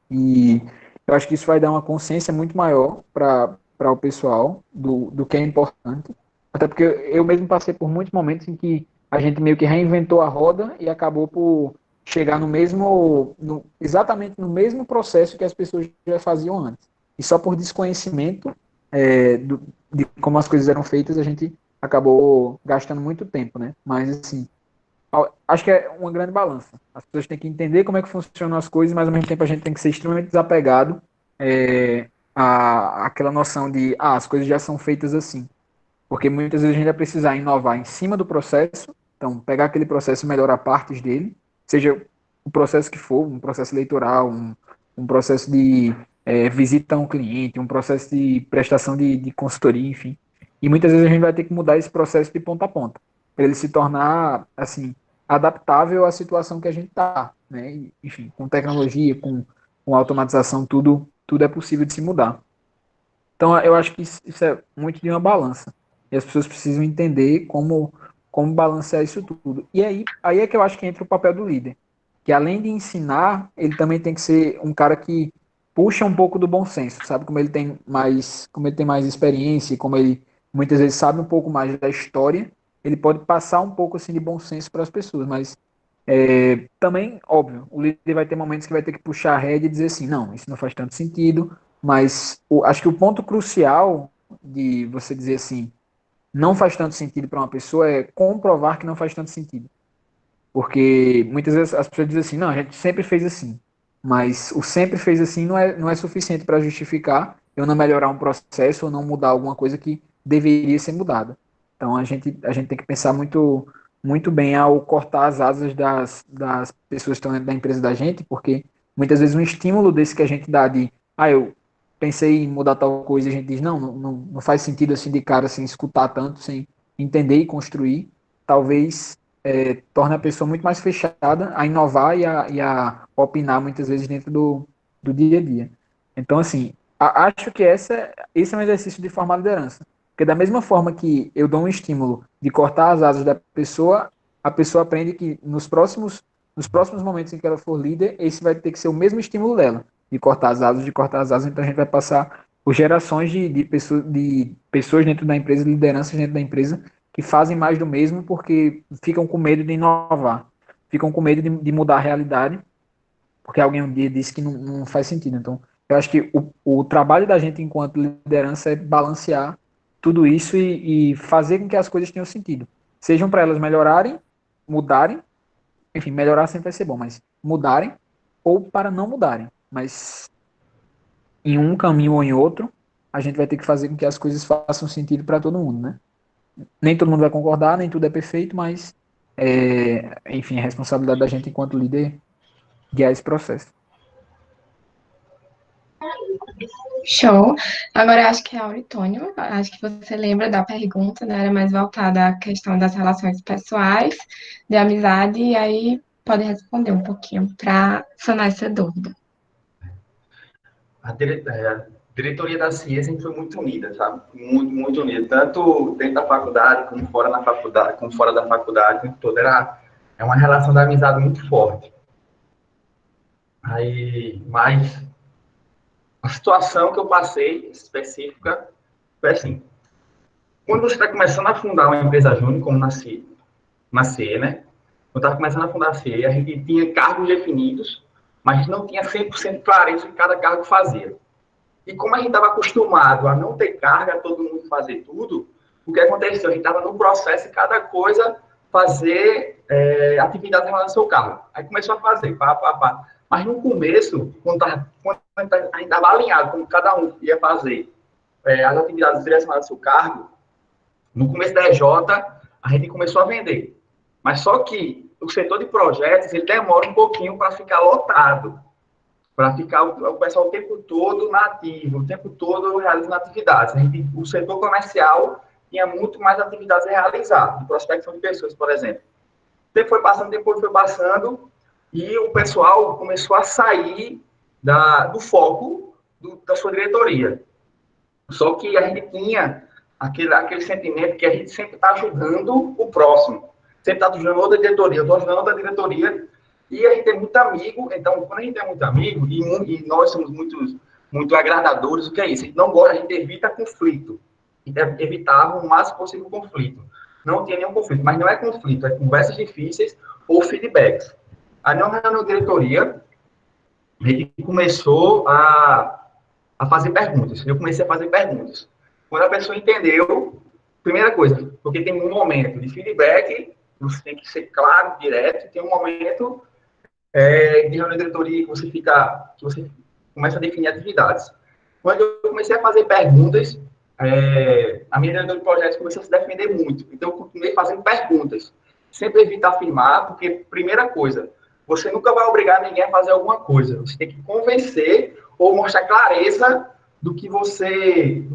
e eu acho que isso vai dar uma consciência muito maior para o pessoal do que é importante. Até porque eu mesmo passei por muitos momentos em que a gente meio que reinventou a roda e acabou por chegar exatamente no mesmo processo que as pessoas já faziam antes. E só por desconhecimento de como as coisas eram feitas, a gente acabou gastando muito tempo, né? Mas, assim, acho que é uma grande balança. As pessoas têm que entender como é que funcionam as coisas, mas ao mesmo tempo a gente tem que ser extremamente desapegado àquela noção de, as coisas já são feitas assim. Porque muitas vezes a gente vai precisar inovar em cima do processo, então pegar aquele processo e melhorar partes dele, seja o processo que for, um processo eleitoral, um processo de visita a um cliente, um processo de prestação de consultoria, enfim. E muitas vezes a gente vai ter que mudar esse processo de ponta a ponta, para ele se tornar, assim, adaptável à situação que a gente está, né? E, enfim, com tecnologia, com automatização, tudo é possível de se mudar. Então, eu acho que isso é muito de uma balança. E as pessoas precisam entender como balancear isso tudo. E aí é que eu acho que entra o papel do líder. Que além de ensinar, ele também tem que ser um cara que puxa um pouco do bom senso, sabe? Como ele tem mais experiência, como ele muitas vezes sabe um pouco mais da história, ele pode passar um pouco assim de bom senso para as pessoas. Mas também, óbvio, o líder vai ter momentos que vai ter que puxar a rédea e dizer assim, não, isso não faz tanto sentido, mas acho que o ponto crucial de você dizer assim, não faz tanto sentido para uma pessoa é comprovar que não faz tanto sentido. Porque muitas vezes as pessoas dizem assim, não, a gente sempre fez assim. Mas o sempre fez assim não é suficiente para justificar eu não melhorar um processo ou não mudar alguma coisa que deveria ser mudada. Então a gente tem que pensar muito, muito bem ao cortar as asas das pessoas que estão dentro da empresa da gente, porque muitas vezes um estímulo desse que a gente dá de, eu pensei em mudar tal coisa, e a gente diz, não faz sentido assim de cara, sem escutar tanto, sem entender e construir, talvez torna a pessoa muito mais fechada a inovar e a opinar muitas vezes dentro do dia a dia. Então, assim, acho que esse é um exercício de formar liderança. Porque da mesma forma que eu dou um estímulo de cortar as asas da pessoa, a pessoa aprende que nos próximos momentos em que ela for líder, esse vai ter que ser o mesmo estímulo dela, de cortar as asas, então a gente vai passar por gerações de pessoas dentro da empresa, lideranças dentro da empresa, que fazem mais do mesmo porque ficam com medo de inovar, ficam com medo de mudar a realidade, porque alguém um dia disse que não faz sentido. Então, eu acho que o trabalho da gente enquanto liderança é balancear tudo isso e fazer com que as coisas tenham sentido. Sejam para elas melhorarem, mudarem, enfim, melhorar sempre vai ser bom, mas mudarem ou para não mudarem. Mas em um caminho ou em outro, a gente vai ter que fazer com que as coisas façam sentido para todo mundo, né? Nem todo mundo vai concordar, nem tudo é perfeito, mas, enfim, é responsabilidade da gente enquanto líder guiar esse processo. Show. Agora eu acho que é Auritônio. Acho que você lembra da pergunta, né? Era mais voltada à questão das relações pessoais, de amizade, e aí pode responder um pouquinho para sanar essa dúvida. A diretoria da CIE sempre foi muito unida, sabe? Muito, muito unida. Tanto dentro da faculdade, como fora na faculdade, como fora da faculdade, o tempo todo é uma relação de amizade muito forte. Aí, mas a situação que eu passei específica foi assim. Quando você está começando a fundar uma empresa júnior, como na CIE, né? Eu estava começando a fundar a CIE, a gente tinha cargos definidos, mas não tinha 100% clareza do que cada cargo fazia. E como a gente estava acostumado a não ter carga, todo mundo fazer tudo, o que aconteceu? A gente estava no processo de cada coisa fazer atividades em relação ao cargo. Aí começou a fazer, pá, pá, pá. Mas no começo, quando a gente estava alinhado, como cada um ia fazer as atividades direcionadas ao seu cargo, no começo da EJ, a gente começou a vender. Mas só que o setor de projetos, ele demora um pouquinho para ficar lotado, para ficar o pessoal o tempo todo na ativa, o tempo todo realizando atividades. O setor comercial tinha muito mais atividades a realizar, de prospecção de pessoas, por exemplo. O tempo foi passando, depois foi passando, e o pessoal começou a sair do foco da sua diretoria. Só que a gente tinha aquele sentimento que a gente sempre está ajudando o próximo. Sempre está ajudando outra diretoria, eu estou ajudando outra diretoria, e a gente é muito amigo. Então, quando a gente é muito amigo, e nós somos muito agradadores, o que é isso? A gente não gosta, a gente evita conflito. A gente evitava o máximo possível o conflito. Não tinha nenhum conflito, mas não é conflito, é conversas difíceis ou feedbacks. Aí, na reunião de diretoria, a gente começou a fazer perguntas. Eu comecei a fazer perguntas. Quando a pessoa entendeu, primeira coisa, porque tem um momento de feedback, você tem que ser claro, direto, tem um momento de reunião de diretoria que você começa a definir atividades. Quando eu comecei a fazer perguntas, a minha diretora de projetos começou a se defender muito. Então, eu continuei fazendo perguntas. Sempre evito afirmar, porque, primeira coisa, você nunca vai obrigar ninguém a fazer alguma coisa. Você tem que convencer ou mostrar clareza do que você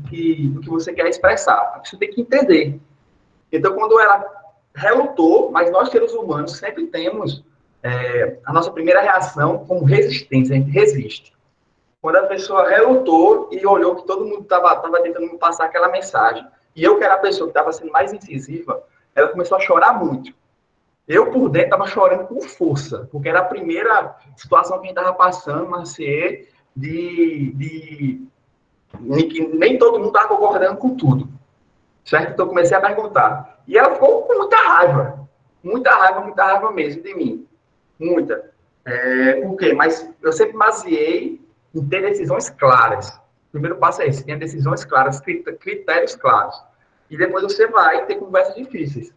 quer expressar. Você tem que entender. Então, quando ela relutou, mas nós, seres humanos, sempre temos a nossa primeira reação como resistência, a gente resiste. Quando a pessoa relutou e olhou que todo mundo estava tentando me passar aquela mensagem, e eu, que era a pessoa que estava sendo mais incisiva, ela começou a chorar muito. Eu, por dentro, estava chorando com força, porque era a primeira situação que a gente estava passando na CE de que nem todo mundo estava concordando com tudo. Certo? Então, eu comecei a perguntar. E ela ficou com muita raiva. Muita raiva mesmo de mim. Muita. Por quê? Mas eu sempre baseei em ter decisões claras. O primeiro passo é esse, tenha decisões claras, critérios claros. E depois você vai ter conversas difíceis.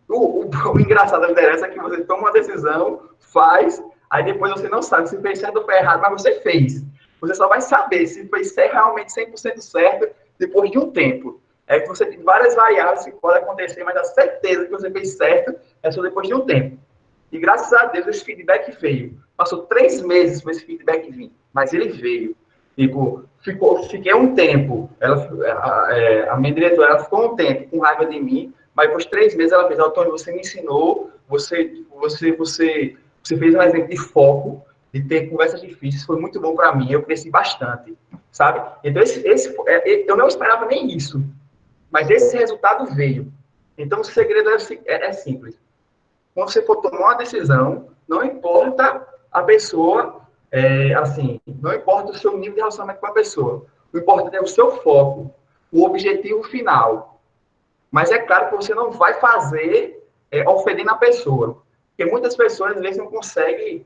O engraçado da liderança é que você toma uma decisão, faz, aí depois você não sabe se fez certo ou foi errado, mas você fez. Você só vai saber se fez realmente 100% certo depois de um tempo. É que você tem várias variáveis que podem acontecer, mas a certeza que você fez certo é só depois de um tempo. E graças a Deus esse feedback veio. Passou 3 meses para esse feedback vir, mas ele veio. Tipo, fiquei um tempo, a minha diretora ela ficou um tempo com raiva de mim, mas depois de 3 meses ela fez, Antônio, você me ensinou, você fez um exemplo de foco, de ter conversas difíceis, foi muito bom para mim, eu cresci bastante, sabe? Então, eu não esperava nem isso, mas esse resultado veio. Então, o segredo é simples. Quando você for tomar uma decisão, não importa a pessoa, não importa o seu nível de relacionamento com a pessoa. O importante é o seu foco, o objetivo final. Mas é claro que você não vai fazer ofendendo a pessoa. Porque muitas pessoas, às vezes, não conseguem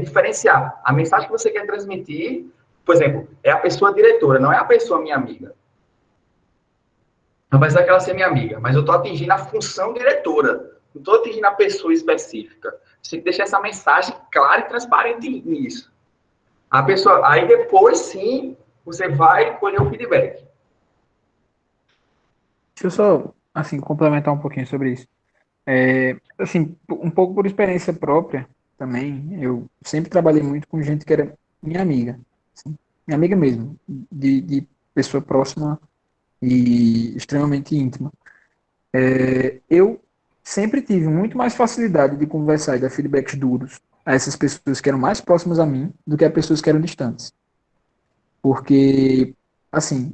diferenciar. A mensagem que você quer transmitir, por exemplo, é a pessoa diretora, não é a pessoa minha amiga. Não vai ser que ela ser minha amiga, mas eu estou atingindo a função diretora. Não estou atingindo a pessoa específica. Você tem que deixar essa mensagem clara e transparente nisso. A pessoa, aí depois, sim, você vai colher o feedback. Deixa eu só, assim, complementar um pouquinho sobre isso. Assim, um pouco por experiência própria também, eu sempre trabalhei muito com gente que era minha amiga, assim, minha amiga mesmo, de pessoa próxima e extremamente íntima. Eu sempre tive muito mais facilidade de conversar e dar feedbacks duros a essas pessoas que eram mais próximas a mim do que a pessoas que eram distantes. Porque, assim,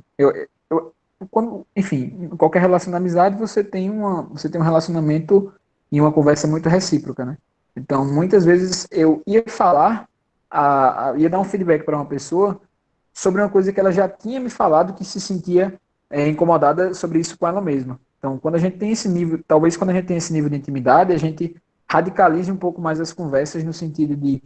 quando, enfim, em qualquer relação de amizade, você tem um relacionamento e uma conversa muito recíproca, né? Então, muitas vezes eu ia falar, ia dar um feedback para uma pessoa sobre uma coisa que ela já tinha me falado que se sentia incomodada sobre isso com ela mesma. Então, quando a gente tem esse nível, talvez quando a gente tem esse nível de intimidade, a gente radicalize um pouco mais as conversas no sentido de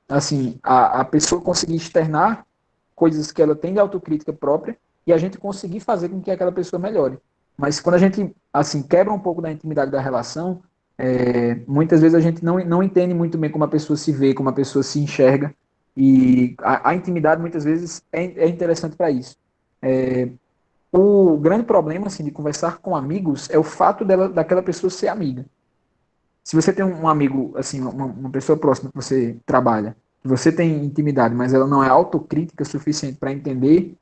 assim, a pessoa conseguir externar coisas que ela tem de autocrítica própria e a gente conseguir fazer com que aquela pessoa melhore. Mas quando a gente, assim, quebra um pouco da intimidade da relação, muitas vezes a gente não entende muito bem como a pessoa se vê, como a pessoa se enxerga, e a intimidade muitas vezes é interessante para isso. O grande problema, assim, de conversar com amigos é o fato daquela pessoa ser amiga. Se você tem um amigo, assim, uma pessoa próxima que você trabalha, que você tem intimidade, mas ela não é autocrítica suficiente para entender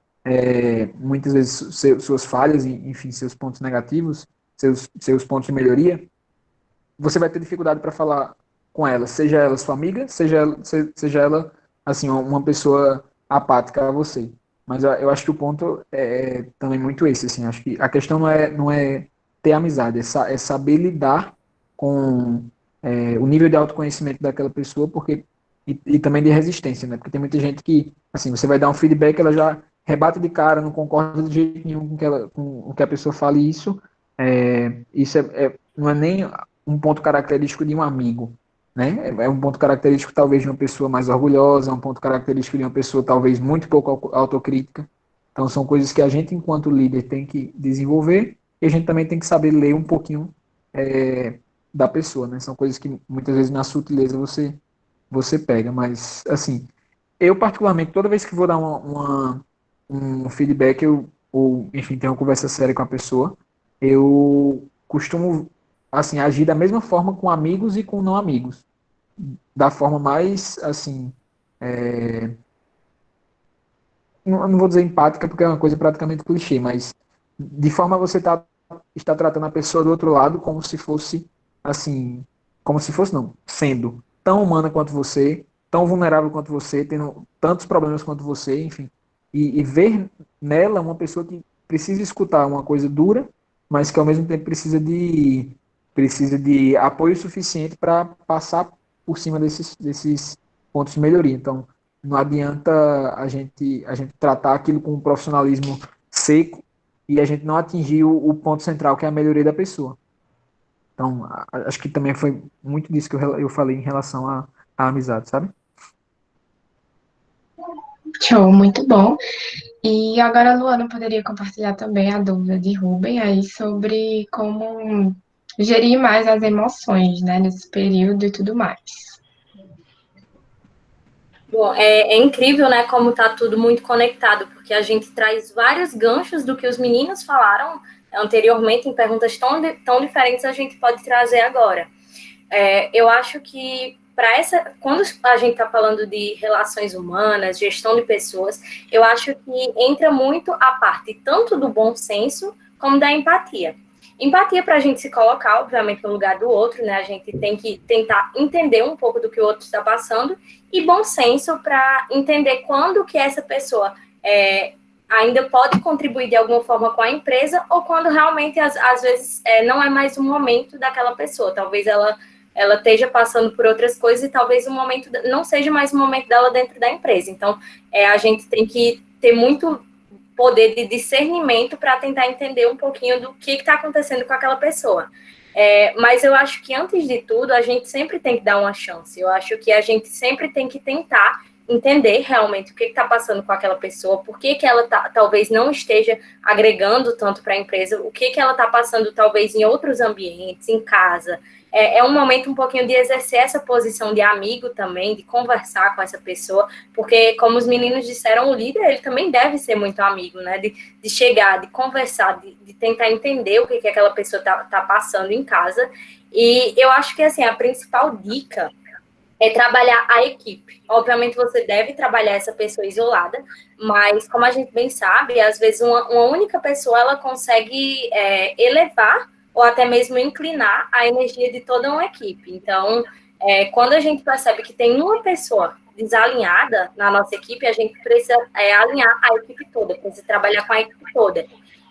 muitas vezes suas falhas, enfim, seus pontos negativos, seus pontos de melhoria, você vai ter dificuldade para falar com ela, seja ela sua amiga, seja ela, assim, uma pessoa apática a você. Mas eu acho que o ponto é também muito esse, assim, acho que a questão não é ter amizade, é saber lidar com o nível de autoconhecimento daquela pessoa, porque e também de resistência, né? Porque tem muita gente que, assim, você vai dar um feedback, ela já rebate de cara, não concorda de jeito nenhum com o que a pessoa fale isso. Isso não é nem um ponto característico de um amigo, né? É um ponto característico talvez de uma pessoa mais orgulhosa, um ponto característico de uma pessoa talvez muito pouco autocrítica. Então são coisas que a gente, enquanto líder, tem que desenvolver e a gente também tem que saber ler um pouquinho da pessoa, né? São coisas que muitas vezes na sutileza você pega, mas assim, eu particularmente toda vez que vou dar um feedback, ou enfim, ter uma conversa séria com a pessoa, eu costumo assim agir da mesma forma com amigos e com não amigos, da forma mais assim, não vou dizer empática porque é uma coisa praticamente clichê, mas de forma a você está tratando a pessoa do outro lado como se fosse assim, como se fosse não, sendo tão humana quanto você, tão vulnerável quanto você, tendo tantos problemas quanto você, enfim, e ver nela uma pessoa que precisa escutar uma coisa dura, mas que ao mesmo tempo precisa de apoio suficiente para passar por cima desses pontos de melhoria. Então, não adianta a gente tratar aquilo com um profissionalismo seco e a gente não atingir o ponto central, que é a melhoria da pessoa. Então, acho que também foi muito disso que eu falei em relação à amizade, sabe? Show, muito bom. E agora a Luana poderia compartilhar também a dúvida de Rubem aí sobre como gerir mais as emoções, né, nesse período e tudo mais. Bom, é incrível, né, como está tudo muito conectado, porque a gente traz vários ganchos do que os meninos falaram anteriormente em perguntas tão diferentes, a gente pode trazer agora. Eu acho que quando a gente está falando de relações humanas, gestão de pessoas, eu acho que entra muito a parte tanto do bom senso como da empatia. Empatia para a gente se colocar, obviamente, no lugar do outro, né? A gente tem que tentar entender um pouco do que o outro está passando, e bom senso para entender quando que essa pessoa ainda pode contribuir de alguma forma com a empresa, ou quando realmente, às vezes, não é mais o momento daquela pessoa. Talvez ela esteja passando por outras coisas e talvez o momento não seja mais o momento dela dentro da empresa. Então, a gente tem que ter muito poder de discernimento para tentar entender um pouquinho do que está acontecendo com aquela pessoa. Mas eu acho que, antes de tudo, a gente sempre tem que dar uma chance. Eu acho que a gente sempre tem que tentar entender realmente o que está passando com aquela pessoa, por que ela talvez não esteja agregando tanto para a empresa, o que ela está passando talvez em outros ambientes, em casa. É um momento um pouquinho de exercer essa posição de amigo também, de conversar com essa pessoa, porque, como os meninos disseram, o líder, ele também deve ser muito amigo, né? De chegar, de conversar, de tentar entender o que aquela pessoa tá passando em casa. E eu acho que, assim, a principal dica é trabalhar a equipe. Obviamente, você deve trabalhar essa pessoa isolada, mas, como a gente bem sabe, às vezes uma única pessoa, ela consegue elevar ou até mesmo inclinar a energia de toda uma equipe. Então, quando a gente percebe que tem uma pessoa desalinhada na nossa equipe, a gente precisa alinhar a equipe toda, precisa trabalhar com a equipe toda.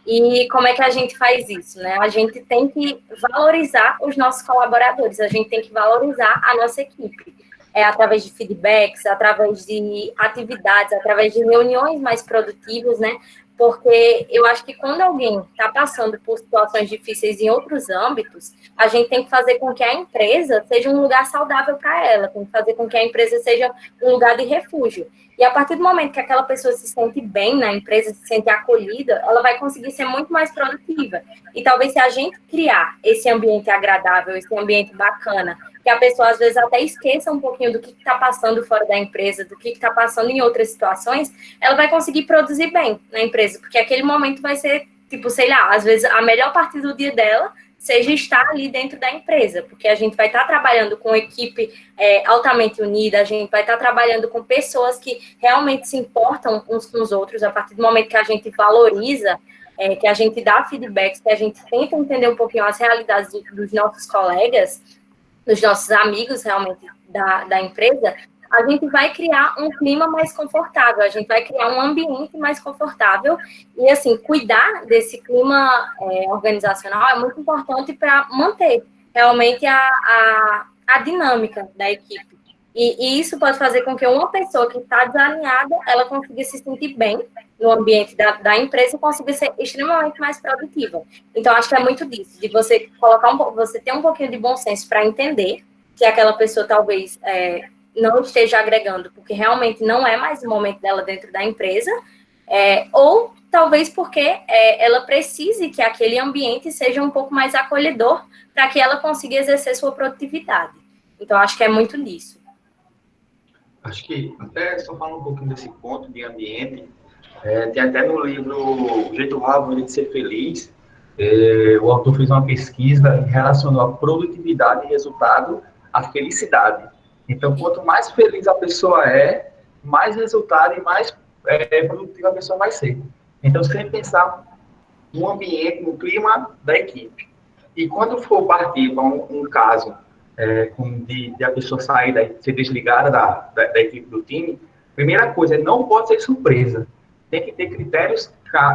E como é que a gente faz isso, né? A gente tem que valorizar os nossos colaboradores, a gente tem que valorizar a nossa equipe. Através de feedbacks, através de atividades, através de reuniões mais produtivas, né? Porque eu acho que quando alguém está passando por situações difíceis em outros âmbitos, a gente tem que fazer com que a empresa seja um lugar saudável para ela, tem que fazer com que a empresa seja um lugar de refúgio. E a partir do momento que aquela pessoa se sente bem na empresa, se sente acolhida, ela vai conseguir ser muito mais produtiva. E talvez se a gente criar esse ambiente agradável, esse ambiente bacana, que a pessoa às vezes até esqueça um pouquinho do que está passando fora da empresa, do que está passando em outras situações, ela vai conseguir produzir bem na empresa, porque aquele momento vai ser, tipo, sei lá, às vezes a melhor parte do dia dela seja estar ali dentro da empresa, porque a gente vai estar trabalhando com uma equipe altamente unida, a gente vai estar trabalhando com pessoas que realmente se importam uns com os outros, a partir do momento que a gente valoriza, que a gente dá feedbacks, que a gente tenta entender um pouquinho as realidades dos nossos colegas, dos nossos amigos realmente da empresa, a gente vai criar um clima mais confortável, a gente vai criar um ambiente mais confortável e, assim, cuidar desse clima organizacional é muito importante para manter realmente a dinâmica da equipe. E isso pode fazer com que uma pessoa que está desalinhada, ela consiga se sentir bem no ambiente da empresa e consiga ser extremamente mais produtiva. Então, acho que é muito disso, de você colocar você ter um pouquinho de bom senso para entender que aquela pessoa talvez não esteja agregando, porque realmente não é mais o momento dela dentro da empresa, ou talvez porque ela precise que aquele ambiente seja um pouco mais acolhedor para que ela consiga exercer sua produtividade. Então, acho que é muito disso. Acho que, até só falando um pouquinho desse ponto de ambiente, tem até no livro O Jeito Harvard de Ser Feliz, o autor fez uma pesquisa e relacionou a produtividade e resultado à felicidade. Então, quanto mais feliz a pessoa mais resultado e mais produtiva a pessoa vai ser. Então, sempre pensar no ambiente, no clima da equipe. E quando for partir para um caso de a pessoa sair, ser desligada da equipe do time, primeira coisa, não pode ser surpresa. Tem que ter critérios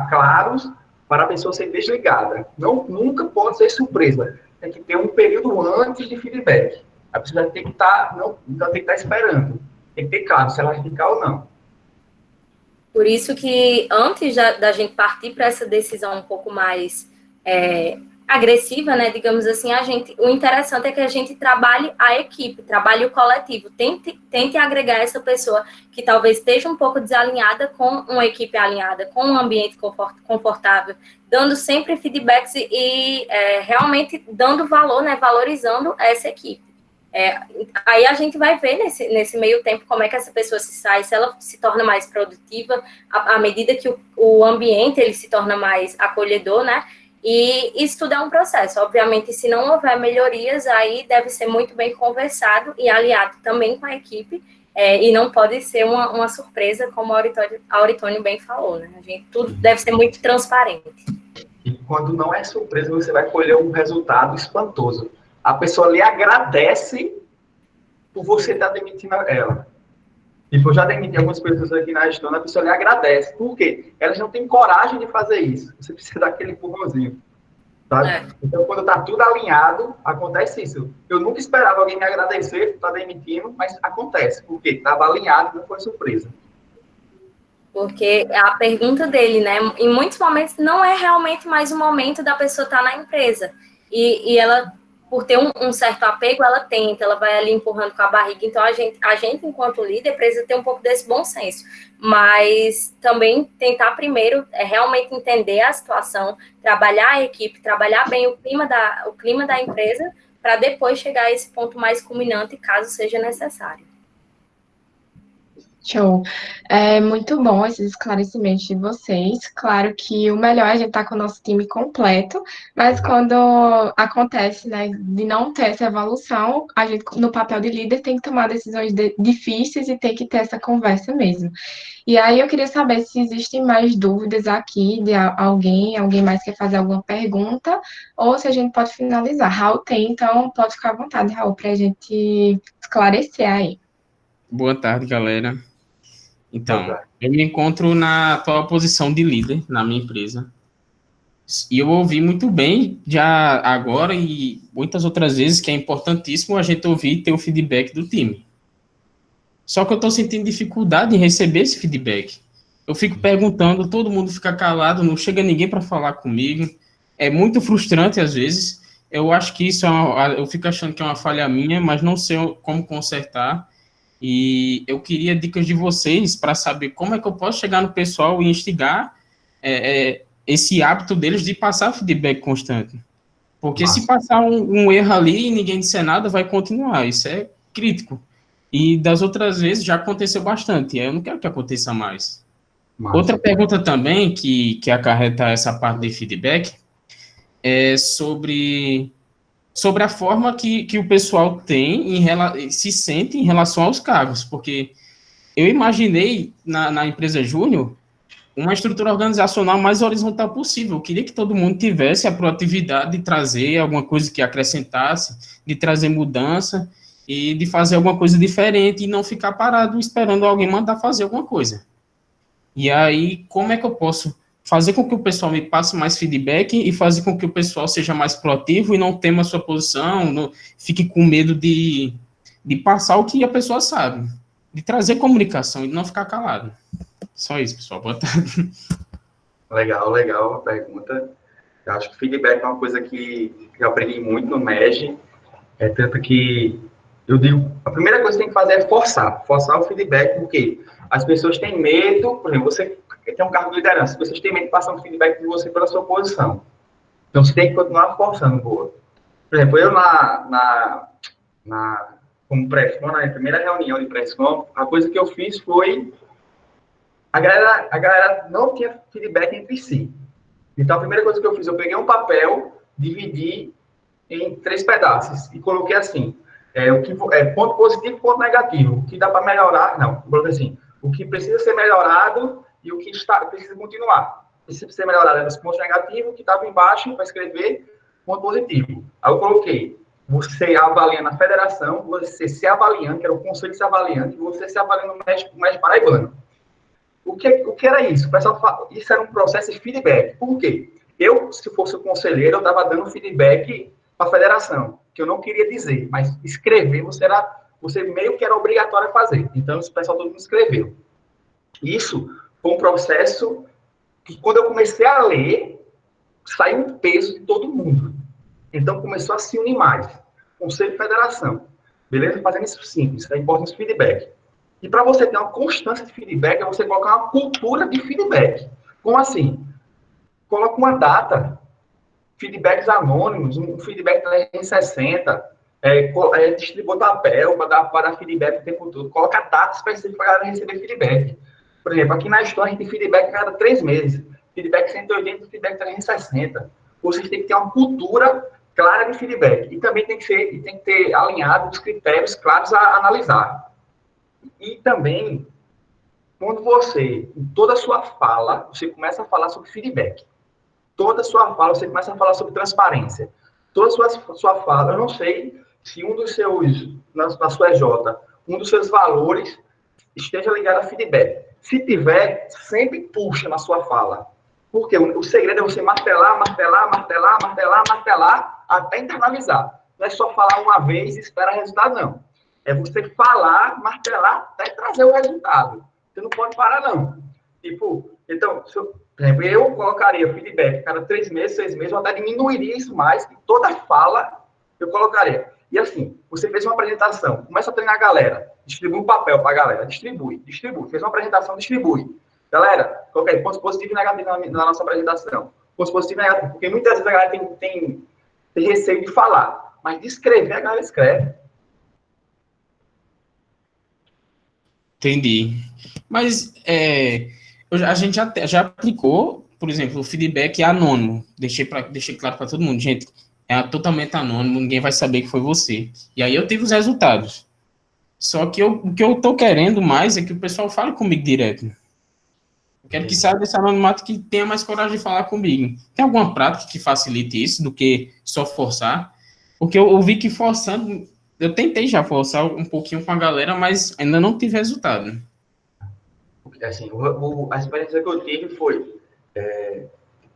claros para a pessoa ser desligada. Nunca pode ser surpresa. Tem que ter um período antes de feedback. A pessoa tem que estar esperando. Tem que ter claro se ela vai ficar ou não. Por isso que antes da gente partir para essa decisão um pouco mais agressiva, né, digamos assim, o interessante é que a gente trabalhe a equipe, trabalhe o coletivo, tente agregar essa pessoa que talvez esteja um pouco desalinhada com uma equipe alinhada, com um ambiente confortável, dando sempre feedbacks e realmente dando valor, né, valorizando essa equipe. Aí a gente vai ver nesse meio tempo como é que essa pessoa se sai, se ela se torna mais produtiva, à medida que o ambiente ele se torna mais acolhedor, né? E isso tudo é um processo. Obviamente, se não houver melhorias, aí deve ser muito bem conversado e aliado também com a equipe, e não pode ser uma surpresa, como a Auritônio bem falou, né? Tudo deve ser muito transparente. E quando não é surpresa, você vai colher um resultado espantoso. A pessoa lhe agradece por você estar demitindo ela. Tipo, eu já demiti algumas pessoas aqui na gestão, a pessoa lhe agradece. Por quê? Elas não têm coragem de fazer isso. Você precisa dar aquele empurrãozinho. Sabe? Então, quando está tudo alinhado, acontece isso. Eu nunca esperava alguém me agradecer por estar demitindo, mas acontece. Por quê? Estava alinhado, não foi surpresa. Porque a pergunta dele, né, em muitos momentos não é realmente mais o momento da pessoa estar na empresa. E ela, por ter um certo apego, ela vai ali empurrando com a barriga. Então, a gente, enquanto líder, precisa ter um pouco desse bom senso. Mas também tentar primeiro realmente entender a situação, trabalhar a equipe, trabalhar bem o clima da empresa, para depois chegar a esse ponto mais culminante, caso seja necessário. Show. É muito bom esses esclarecimentos de vocês. Claro que o melhor é a gente estar com o nosso time completo, mas quando acontece, né, de não ter essa evolução, a gente, no papel de líder, tem que tomar decisões difíceis e tem que ter essa conversa mesmo. E aí eu queria saber se existem mais dúvidas aqui de alguém mais quer fazer alguma pergunta, ou se a gente pode finalizar. Raul tem, então pode ficar à vontade, Raul, para a gente esclarecer aí. Boa tarde, galera. Então, Boa tarde. eu me encontro na atual posição de líder na minha empresa. E eu ouvi muito bem já agora e muitas outras vezes que é importantíssimo a gente ouvir e ter o feedback do time. Só que eu estou sentindo dificuldade em receber esse feedback. Eu fico perguntando, todo mundo fica calado, não chega ninguém para falar comigo. É muito frustrante às vezes. Eu acho que isso eu fico achando que é uma falha minha, mas não sei como consertar. E eu queria dicas de vocês para saber como é que eu posso chegar no pessoal e instigar esse hábito deles de passar feedback constante. Porque se passar um erro ali e ninguém disser nada, vai continuar. Isso é crítico. E das outras vezes já aconteceu bastante. Eu não quero que aconteça mais. Outra pergunta também que acarreta essa parte de feedback é sobre a forma que o pessoal se sente em relação aos cargos, porque eu imaginei na empresa Júnior uma estrutura organizacional mais horizontal possível. Eu queria que todo mundo tivesse a proatividade de trazer alguma coisa que acrescentasse, de trazer mudança e de fazer alguma coisa diferente e não ficar parado esperando alguém mandar fazer alguma coisa. E aí, como é que eu posso fazer com que o pessoal me passe mais feedback e fazer com que o pessoal seja mais proativo e não tema a sua posição, não fique com medo de passar o que a pessoa sabe, de trazer comunicação e não ficar calado. Só isso, pessoal. Boa tarde. Legal a pergunta. Eu acho que feedback é uma coisa que eu aprendi muito no MEG, tanto que eu digo, a primeira coisa que tem que fazer é forçar o feedback, porque as pessoas têm medo, por exemplo, você tem um cargo de liderança, as pessoas têm medo de passar um feedback de você pela sua posição. Então, você tem que continuar forçando, boa. Por exemplo, eu como pré-com, na primeira reunião de pré-com, a coisa que eu fiz foi a galera não tinha feedback entre si. Então, a primeira coisa que eu fiz, eu peguei um papel, dividi em 3 pedaços e coloquei assim, ponto positivo e ponto negativo. O que dá para melhorar, não, eu coloquei assim, o que precisa ser melhorado e o que precisa continuar. Precisa ser melhorado nos pontos negativos, o que estava embaixo para escrever ponto positivo. Aí eu coloquei, você avalia na federação, você se avaliando, que era o conceito de se avaliando, e você se avaliando no México Paraibano. O que era isso? O pessoal fala, isso era um processo de feedback. Por quê? Eu, se fosse o conselheiro, eu estava dando feedback para a federação, que eu não queria dizer, mas escrever você meio que era obrigatório a fazer. Então, o pessoal todo mundo escreveu. Isso foi um processo que, quando eu comecei a ler, saiu um peso de todo mundo. Então, começou a se unir mais. Conselho e federação. Beleza? Fazendo isso simples, é importante o feedback. E para você ter uma constância de feedback, é você colocar uma cultura de feedback. Como assim? Coloca uma data, feedbacks anônimos, um feedback 360, distribui papel para dar feedback o tempo todo. Coloca datas específicas para a galera receber feedback. Por exemplo, aqui na história a gente tem feedback a cada 3 meses. Feedback 180, feedback 360. Vocês têm que ter uma cultura clara de feedback. E também tem que ter alinhado os critérios claros a analisar. E também, quando você, em toda a sua fala, você começa a falar sobre feedback. Toda a sua fala, você começa a falar sobre transparência. Toda a sua fala, eu não sei se um dos seus, na sua EJ, um dos seus valores esteja ligado a feedback. Se tiver, sempre puxa na sua fala. Porque o segredo é você martelar, até internalizar. Não é só falar uma vez e esperar resultado, não. É você falar, martelar, até trazer o resultado. Você não pode parar, não. Tipo, então, por exemplo, eu colocaria feedback cada 3 meses, 6 meses, ou até diminuiria isso mais, e toda fala eu colocaria. E assim, você fez uma apresentação, começa a treinar a galera, distribui um papel para a galera, distribui. Fez uma apresentação, distribui. Galera, coloquei pontos positivos e negativos na nossa apresentação. Pontos positivos e negativos, porque muitas vezes a galera tem receio de falar, mas de escrever, a galera escreve. Entendi. Mas a gente já aplicou, por exemplo, o feedback anônimo. Deixei claro para todo mundo, gente, é totalmente anônimo, ninguém vai saber que foi você. E aí eu tive os resultados. Só que o que eu tô querendo mais é que o pessoal fale comigo direto. Eu quero que saia desse anonimato, que tenha mais coragem de falar comigo. Tem alguma prática que facilite isso do que só forçar? Porque eu vi que forçando, eu tentei já forçar um pouquinho com a galera, mas ainda não tive resultado. Assim, a experiência que eu tive foi,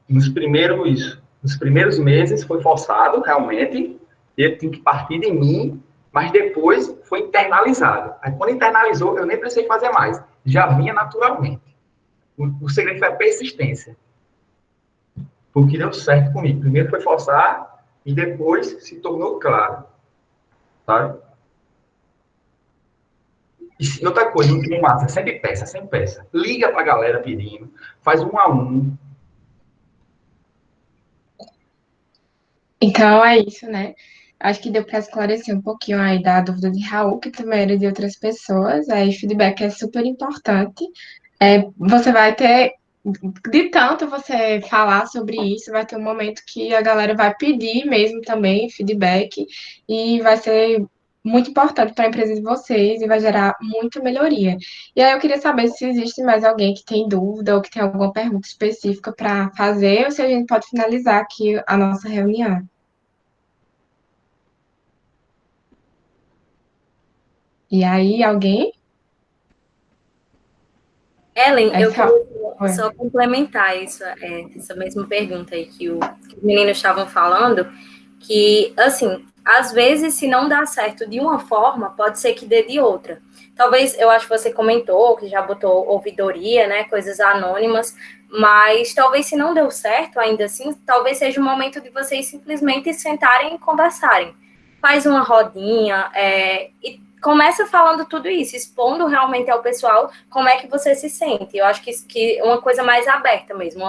nos primeiros meses foi forçado, realmente, ele tinha que partir de mim, mas depois foi internalizado. Aí, quando internalizou, eu nem precisei fazer mais, já vinha naturalmente. O segredo foi a persistência. Foi o que deu certo comigo. Primeiro foi forçar e depois se tornou claro. Sabe? E outra coisa, no massa, sempre peça, sempre peça. Liga pra galera pedindo, faz 1 a 1. Então é isso, né? Acho que deu para esclarecer um pouquinho aí da dúvida de Raul, que também era de outras pessoas. Aí feedback é super importante. Você vai ter, de tanto você falar sobre isso, vai ter um momento que a galera vai pedir mesmo também feedback e vai ser muito importante para a empresa de vocês e vai gerar muita melhoria. E aí eu queria saber se existe mais alguém que tem dúvida ou que tem alguma pergunta específica para fazer ou se a gente pode finalizar aqui a nossa reunião. E aí, alguém? Ellen, É eu só. queria Oi. só complementar isso, essa mesma pergunta aí que os meninos estavam falando, que, assim, às vezes, se não dá certo de uma forma, pode ser que dê de outra. Talvez, eu acho que você comentou que já botou ouvidoria, né, coisas anônimas, mas talvez se não deu certo, ainda assim, talvez seja o momento de vocês simplesmente sentarem e conversarem. Faz uma rodinha, e começa falando tudo isso, expondo realmente ao pessoal como é que você se sente. Eu acho que uma coisa mais aberta mesmo,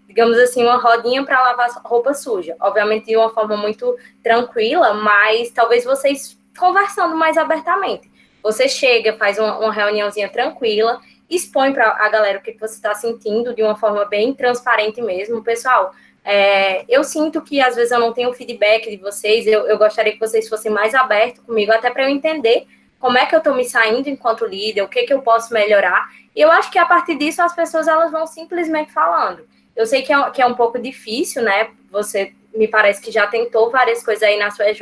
digamos assim, uma rodinha para lavar roupa suja. Obviamente de uma forma muito tranquila, mas talvez vocês conversando mais abertamente. Você chega, faz uma reuniãozinha tranquila, expõe para a galera o que você está sentindo de uma forma bem transparente mesmo. Pessoal, eu sinto que às vezes eu não tenho feedback de vocês, eu gostaria que vocês fossem mais abertos comigo, até para eu entender como é que eu estou me saindo enquanto líder, o que que eu posso melhorar. E eu acho que a partir disso as pessoas elas vão simplesmente falando. Eu sei que é um pouco difícil, né? Você me parece que já tentou várias coisas aí na sua EJ,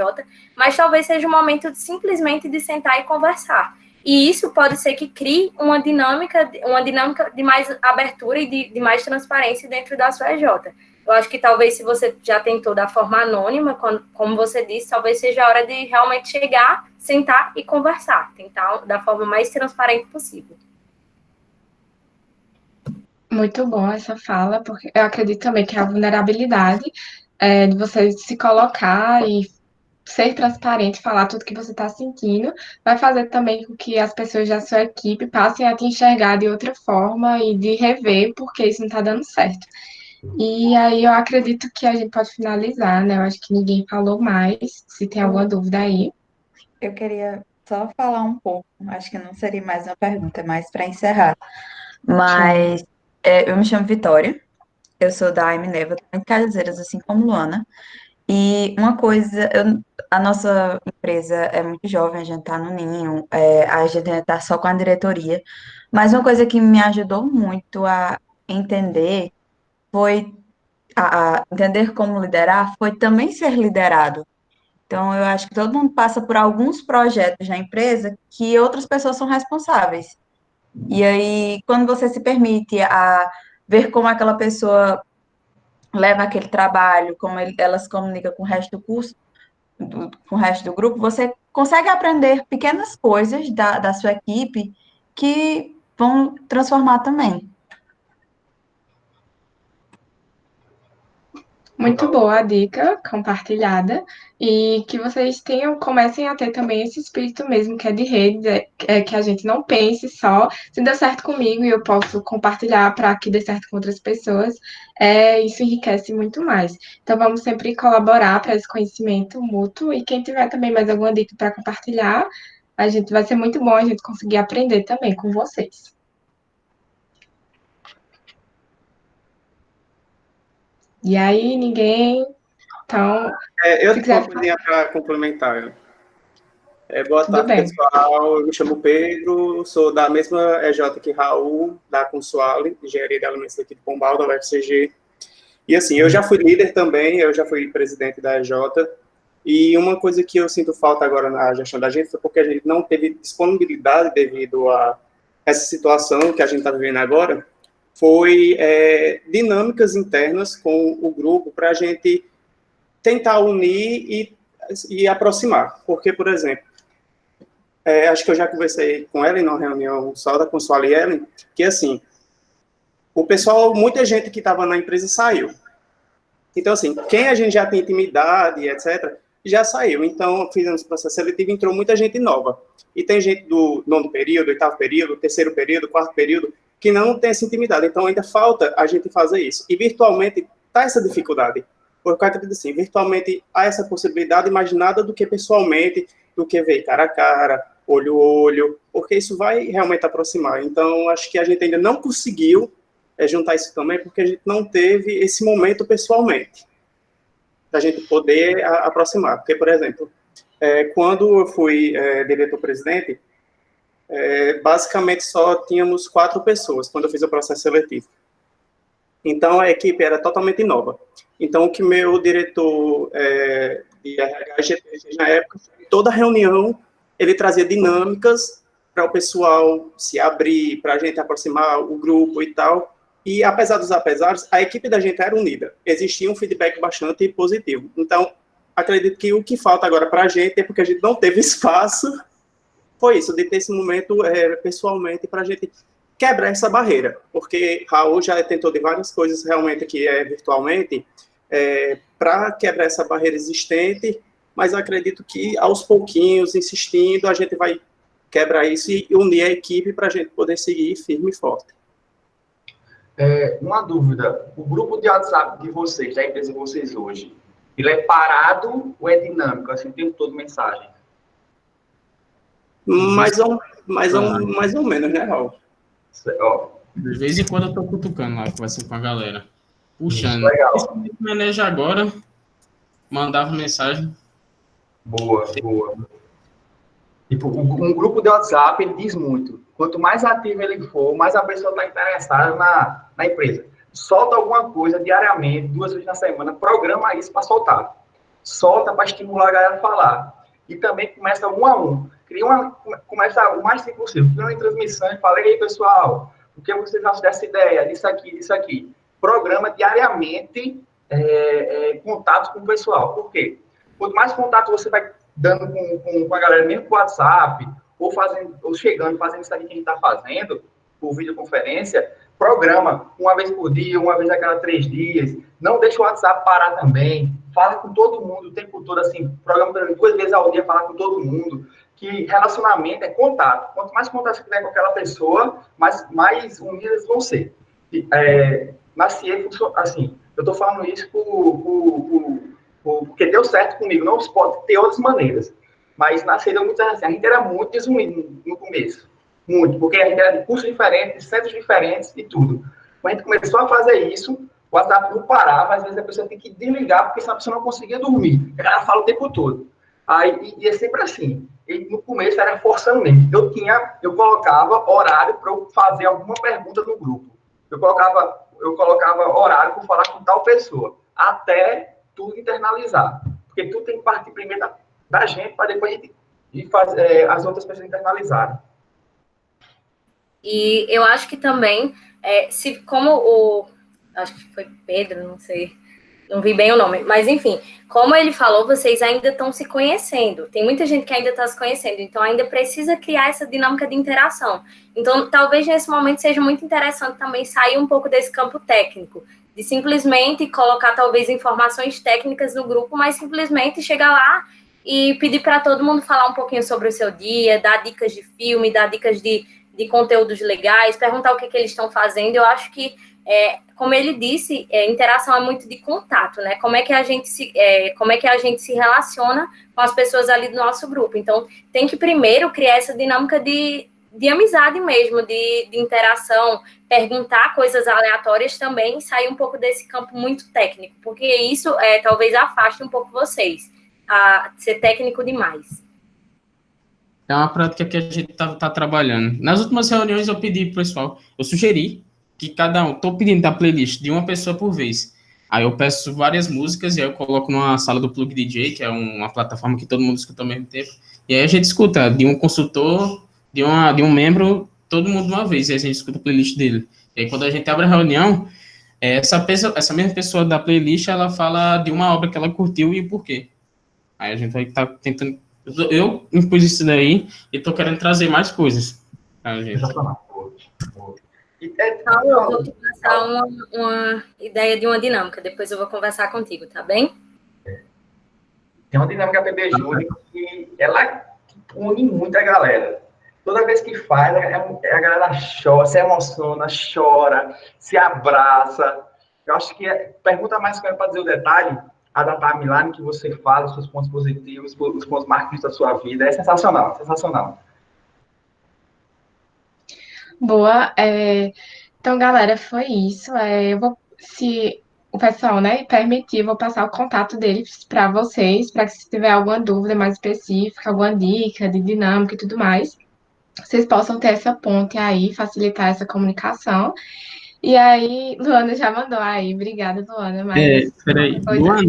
mas talvez seja o momento de simplesmente de sentar e conversar. E isso pode ser que crie uma dinâmica de mais abertura e de mais transparência dentro da sua EJ. Eu acho que talvez se você já tentou da forma anônima, como você disse, talvez seja a hora de realmente chegar, sentar e conversar, tentar da forma mais transparente possível. Muito bom essa fala, porque eu acredito também que a vulnerabilidade de você se colocar e ser transparente, falar tudo que você está sentindo, vai fazer também com que as pessoas da sua equipe passem a te enxergar de outra forma e de rever porque isso não está dando certo. E aí eu acredito que a gente pode finalizar, né? Eu acho que ninguém falou mais. Se tem alguma dúvida aí. Eu queria só falar um pouco, acho que não seria mais uma pergunta, é mais para encerrar. Mas eu me chamo Vitória, eu sou da Emineva, também de Cajazeiras, assim como Luana. E uma coisa, a nossa empresa é muito jovem, a gente está no ninho, a gente está só com a diretoria. Mas uma coisa que me ajudou muito a entender foi a entender como liderar, foi também ser liderado. Então, eu acho que todo mundo passa por alguns projetos na empresa que outras pessoas são responsáveis. E aí, quando você se permite a ver como aquela pessoa leva aquele trabalho, como ela se comunica com o resto do curso, com o resto do grupo, você consegue aprender pequenas coisas da sua equipe que vão transformar também. Muito boa a dica compartilhada e que vocês comecem a ter também esse espírito mesmo que é de rede, que a gente não pense só se deu certo comigo e eu posso compartilhar para que dê certo com outras pessoas, isso enriquece muito mais. Então vamos sempre colaborar para esse conhecimento mútuo e quem tiver também mais alguma dica para compartilhar, vai ser muito bom a gente conseguir aprender também com vocês. E aí, ninguém... Então, Eu se tenho uma quiser, coisinha para complementar. Boa tudo tarde, bem. pessoal. Eu me chamo Pedro, sou da mesma EJ que Raul, da Consuale, Engenharia de Alimentos aqui de Pombal, da UFCG. E assim, eu já fui líder também, eu já fui presidente da EJ, e uma coisa que eu sinto falta agora na gestão da gente foi porque a gente não teve disponibilidade devido a essa situação que a gente está vivendo agora, foi dinâmicas internas com o grupo para a gente tentar unir e aproximar. Porque, por exemplo, acho que eu já conversei com Ellen numa reunião só da Consuale e Ellen, que assim, o pessoal, muita gente que estava na empresa saiu. Então, assim, quem a gente já tem intimidade, etc., já saiu. Então, fizemos processo seletivo, entrou muita gente nova. E tem gente do 9º período, 8º período, 3º período, 4º período, que não tem essa intimidade. Então, ainda falta a gente fazer isso. E virtualmente está essa dificuldade. Porque eu acredito assim, virtualmente há essa possibilidade, mas nada do que pessoalmente, do que ver cara a cara, olho a olho, porque isso vai realmente aproximar. Então, acho que a gente ainda não conseguiu juntar isso também, porque a gente não teve esse momento pessoalmente, da gente poder aproximar. Porque, por exemplo, quando eu fui diretor-presidente, basicamente só tínhamos 4 pessoas, quando eu fiz o processo seletivo. Então, a equipe era totalmente nova. Então, o que meu diretor de RH fez na época, toda reunião, ele trazia dinâmicas para o pessoal se abrir, para a gente aproximar o grupo e tal. E, apesar dos apesares, a equipe da gente era unida. Existia um feedback bastante positivo. Então, acredito que o que falta agora para a gente é porque a gente não teve espaço, foi isso, de ter esse momento pessoalmente para a gente quebrar essa barreira. Porque Raul já tentou de várias coisas realmente que virtualmente, para quebrar essa barreira existente, mas eu acredito que aos pouquinhos, insistindo, a gente vai quebrar isso e unir a equipe para a gente poder seguir firme e forte. Uma dúvida, o grupo de WhatsApp de vocês, da empresa de vocês hoje, ele é parado ou é dinâmico, assim, o tempo todo mensagem? Mais ou menos, né, Raul? De vez em quando eu tô cutucando lá, conversando com a galera. Puxando. Legal. Esse maneja agora, mandava mensagem. Boa. Tipo, um grupo de WhatsApp, ele diz muito. Quanto mais ativo ele for, mais a pessoa está interessada na empresa. Solta alguma coisa diariamente, 2 vezes na semana, programa isso para soltar. Solta para estimular a galera a falar. E também começa 1 a 1. Começa o mais simples possível. Cria uma transmissão e fala, e aí, pessoal, o que vocês acham dessa ideia, disso aqui? Programa diariamente contato com o pessoal. Por quê? Quanto mais contato você vai dando com a galera, mesmo com o WhatsApp, ou chegando, fazendo isso aqui que a gente está fazendo, por videoconferência, programa 1 vez por dia, 1 vez a cada 3 dias, não deixa o WhatsApp parar também, fala com todo mundo o tempo todo, assim, programa 2 vezes ao dia, falar com todo mundo, que relacionamento é contato. Quanto mais contato você tiver com aquela pessoa, mais unidas vão ser. Na CIE, assim, eu estou falando isso porque deu certo comigo, não pode ter outras maneiras. Mas na CIE deu muito certo assim, a gente era muito desunido no começo. Muito, porque a gente era de cursos diferentes, de centros diferentes e tudo. Quando a gente começou a fazer isso, o WhatsApp não parava, às vezes a pessoa tem que desligar, porque senão a pessoa não conseguia dormir. Ela fala o tempo todo. Aí, e é sempre assim. E no começo era forçando mesmo. Eu colocava horário para eu fazer alguma pergunta no grupo. Eu colocava horário para falar com tal pessoa. Até tudo internalizar. Porque tudo tem que partir primeiro da gente, para depois a gente fazer as outras pessoas internalizarem. E eu acho que também, acho que foi Pedro, não sei, não vi bem o nome, mas enfim, como ele falou, vocês ainda estão se conhecendo, tem muita gente que ainda está se conhecendo, então ainda precisa criar essa dinâmica de interação. Então, talvez nesse momento seja muito interessante também sair um pouco desse campo técnico, de simplesmente colocar talvez informações técnicas no grupo, mas simplesmente chegar lá e pedir para todo mundo falar um pouquinho sobre o seu dia, dar dicas de filme, dar dicas de conteúdos legais, perguntar o que eles estão fazendo. Eu acho que como ele disse, interação é muito de contato, né? Como é que a gente se relaciona com as pessoas ali do nosso grupo. Então, tem que primeiro criar essa dinâmica de amizade mesmo, de interação, perguntar coisas aleatórias também, sair um pouco desse campo muito técnico, porque isso talvez afaste um pouco vocês, a ser técnico demais. É uma prática que a gente tá trabalhando. Nas últimas reuniões eu pedi pro pessoal, eu sugeri que cada um, tô pedindo da playlist de uma pessoa por vez. Aí eu peço várias músicas e aí eu coloco numa sala do Plug DJ, que é uma plataforma que todo mundo escuta ao mesmo tempo. E aí a gente escuta de um consultor, de um membro, todo mundo de uma vez, e aí a gente escuta a playlist dele. E aí quando a gente abre a reunião, essa mesma pessoa da playlist, ela fala de uma obra que ela curtiu e o porquê. Aí a gente vai estar tentando... Eu impus isso daí e tô querendo trazer mais coisas. Tá, gente? Paulo, eu vou te passar uma ideia de uma dinâmica, depois eu vou conversar contigo, tá bem? Tem uma dinâmica PB Júnior que ela une muito a galera. Toda vez que faz, a galera chora, se emociona, chora, se abraça. Eu acho que pergunta mais que eu para dizer o detalhe, a da timeline que você fala, os seus pontos positivos, os pontos marcantes da sua vida. É sensacional, sensacional. Boa. Então, galera, foi isso. Se o pessoal, né, permitir, eu vou passar o contato deles para vocês, para que se tiver alguma dúvida mais específica, alguma dica de dinâmica e tudo mais, vocês possam ter essa ponte aí, facilitar essa comunicação. E aí, Luana já mandou aí, obrigada, Luana. Mas peraí, Luana,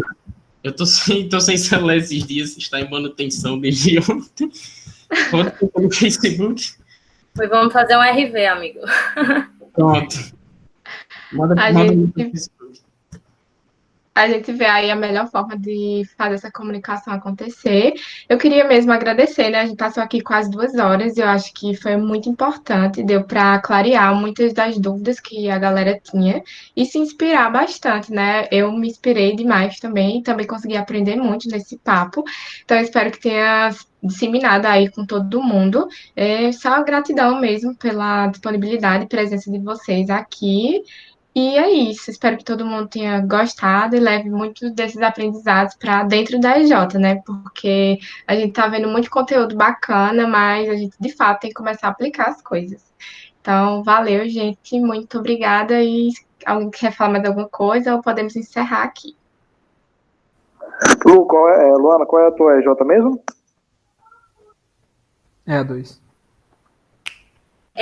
eu tô sem celular esses dias, está em manutenção desde ontem. Ontem no Facebook. Pois vamos fazer um RV, amigo. Pronto. Manda no Facebook. A gente vê aí a melhor forma de fazer essa comunicação acontecer. Eu queria mesmo agradecer, né? A gente passou aqui quase 2 horas e eu acho que foi muito importante, deu para clarear muitas das dúvidas que a galera tinha e se inspirar bastante, né? Eu me inspirei demais também e também consegui aprender muito nesse papo. Então, eu espero que tenha disseminado aí com todo mundo. Só gratidão mesmo pela disponibilidade e presença de vocês aqui. E é isso, espero que todo mundo tenha gostado e leve muitos desses aprendizados para dentro da EJ, né? Porque a gente tá vendo muito conteúdo bacana, mas a gente de fato tem que começar a aplicar as coisas. Então, valeu, gente, muito obrigada. E alguém quer falar mais alguma coisa ou podemos encerrar aqui? Lu, Luana, qual é a tua EJ mesmo? É a 2.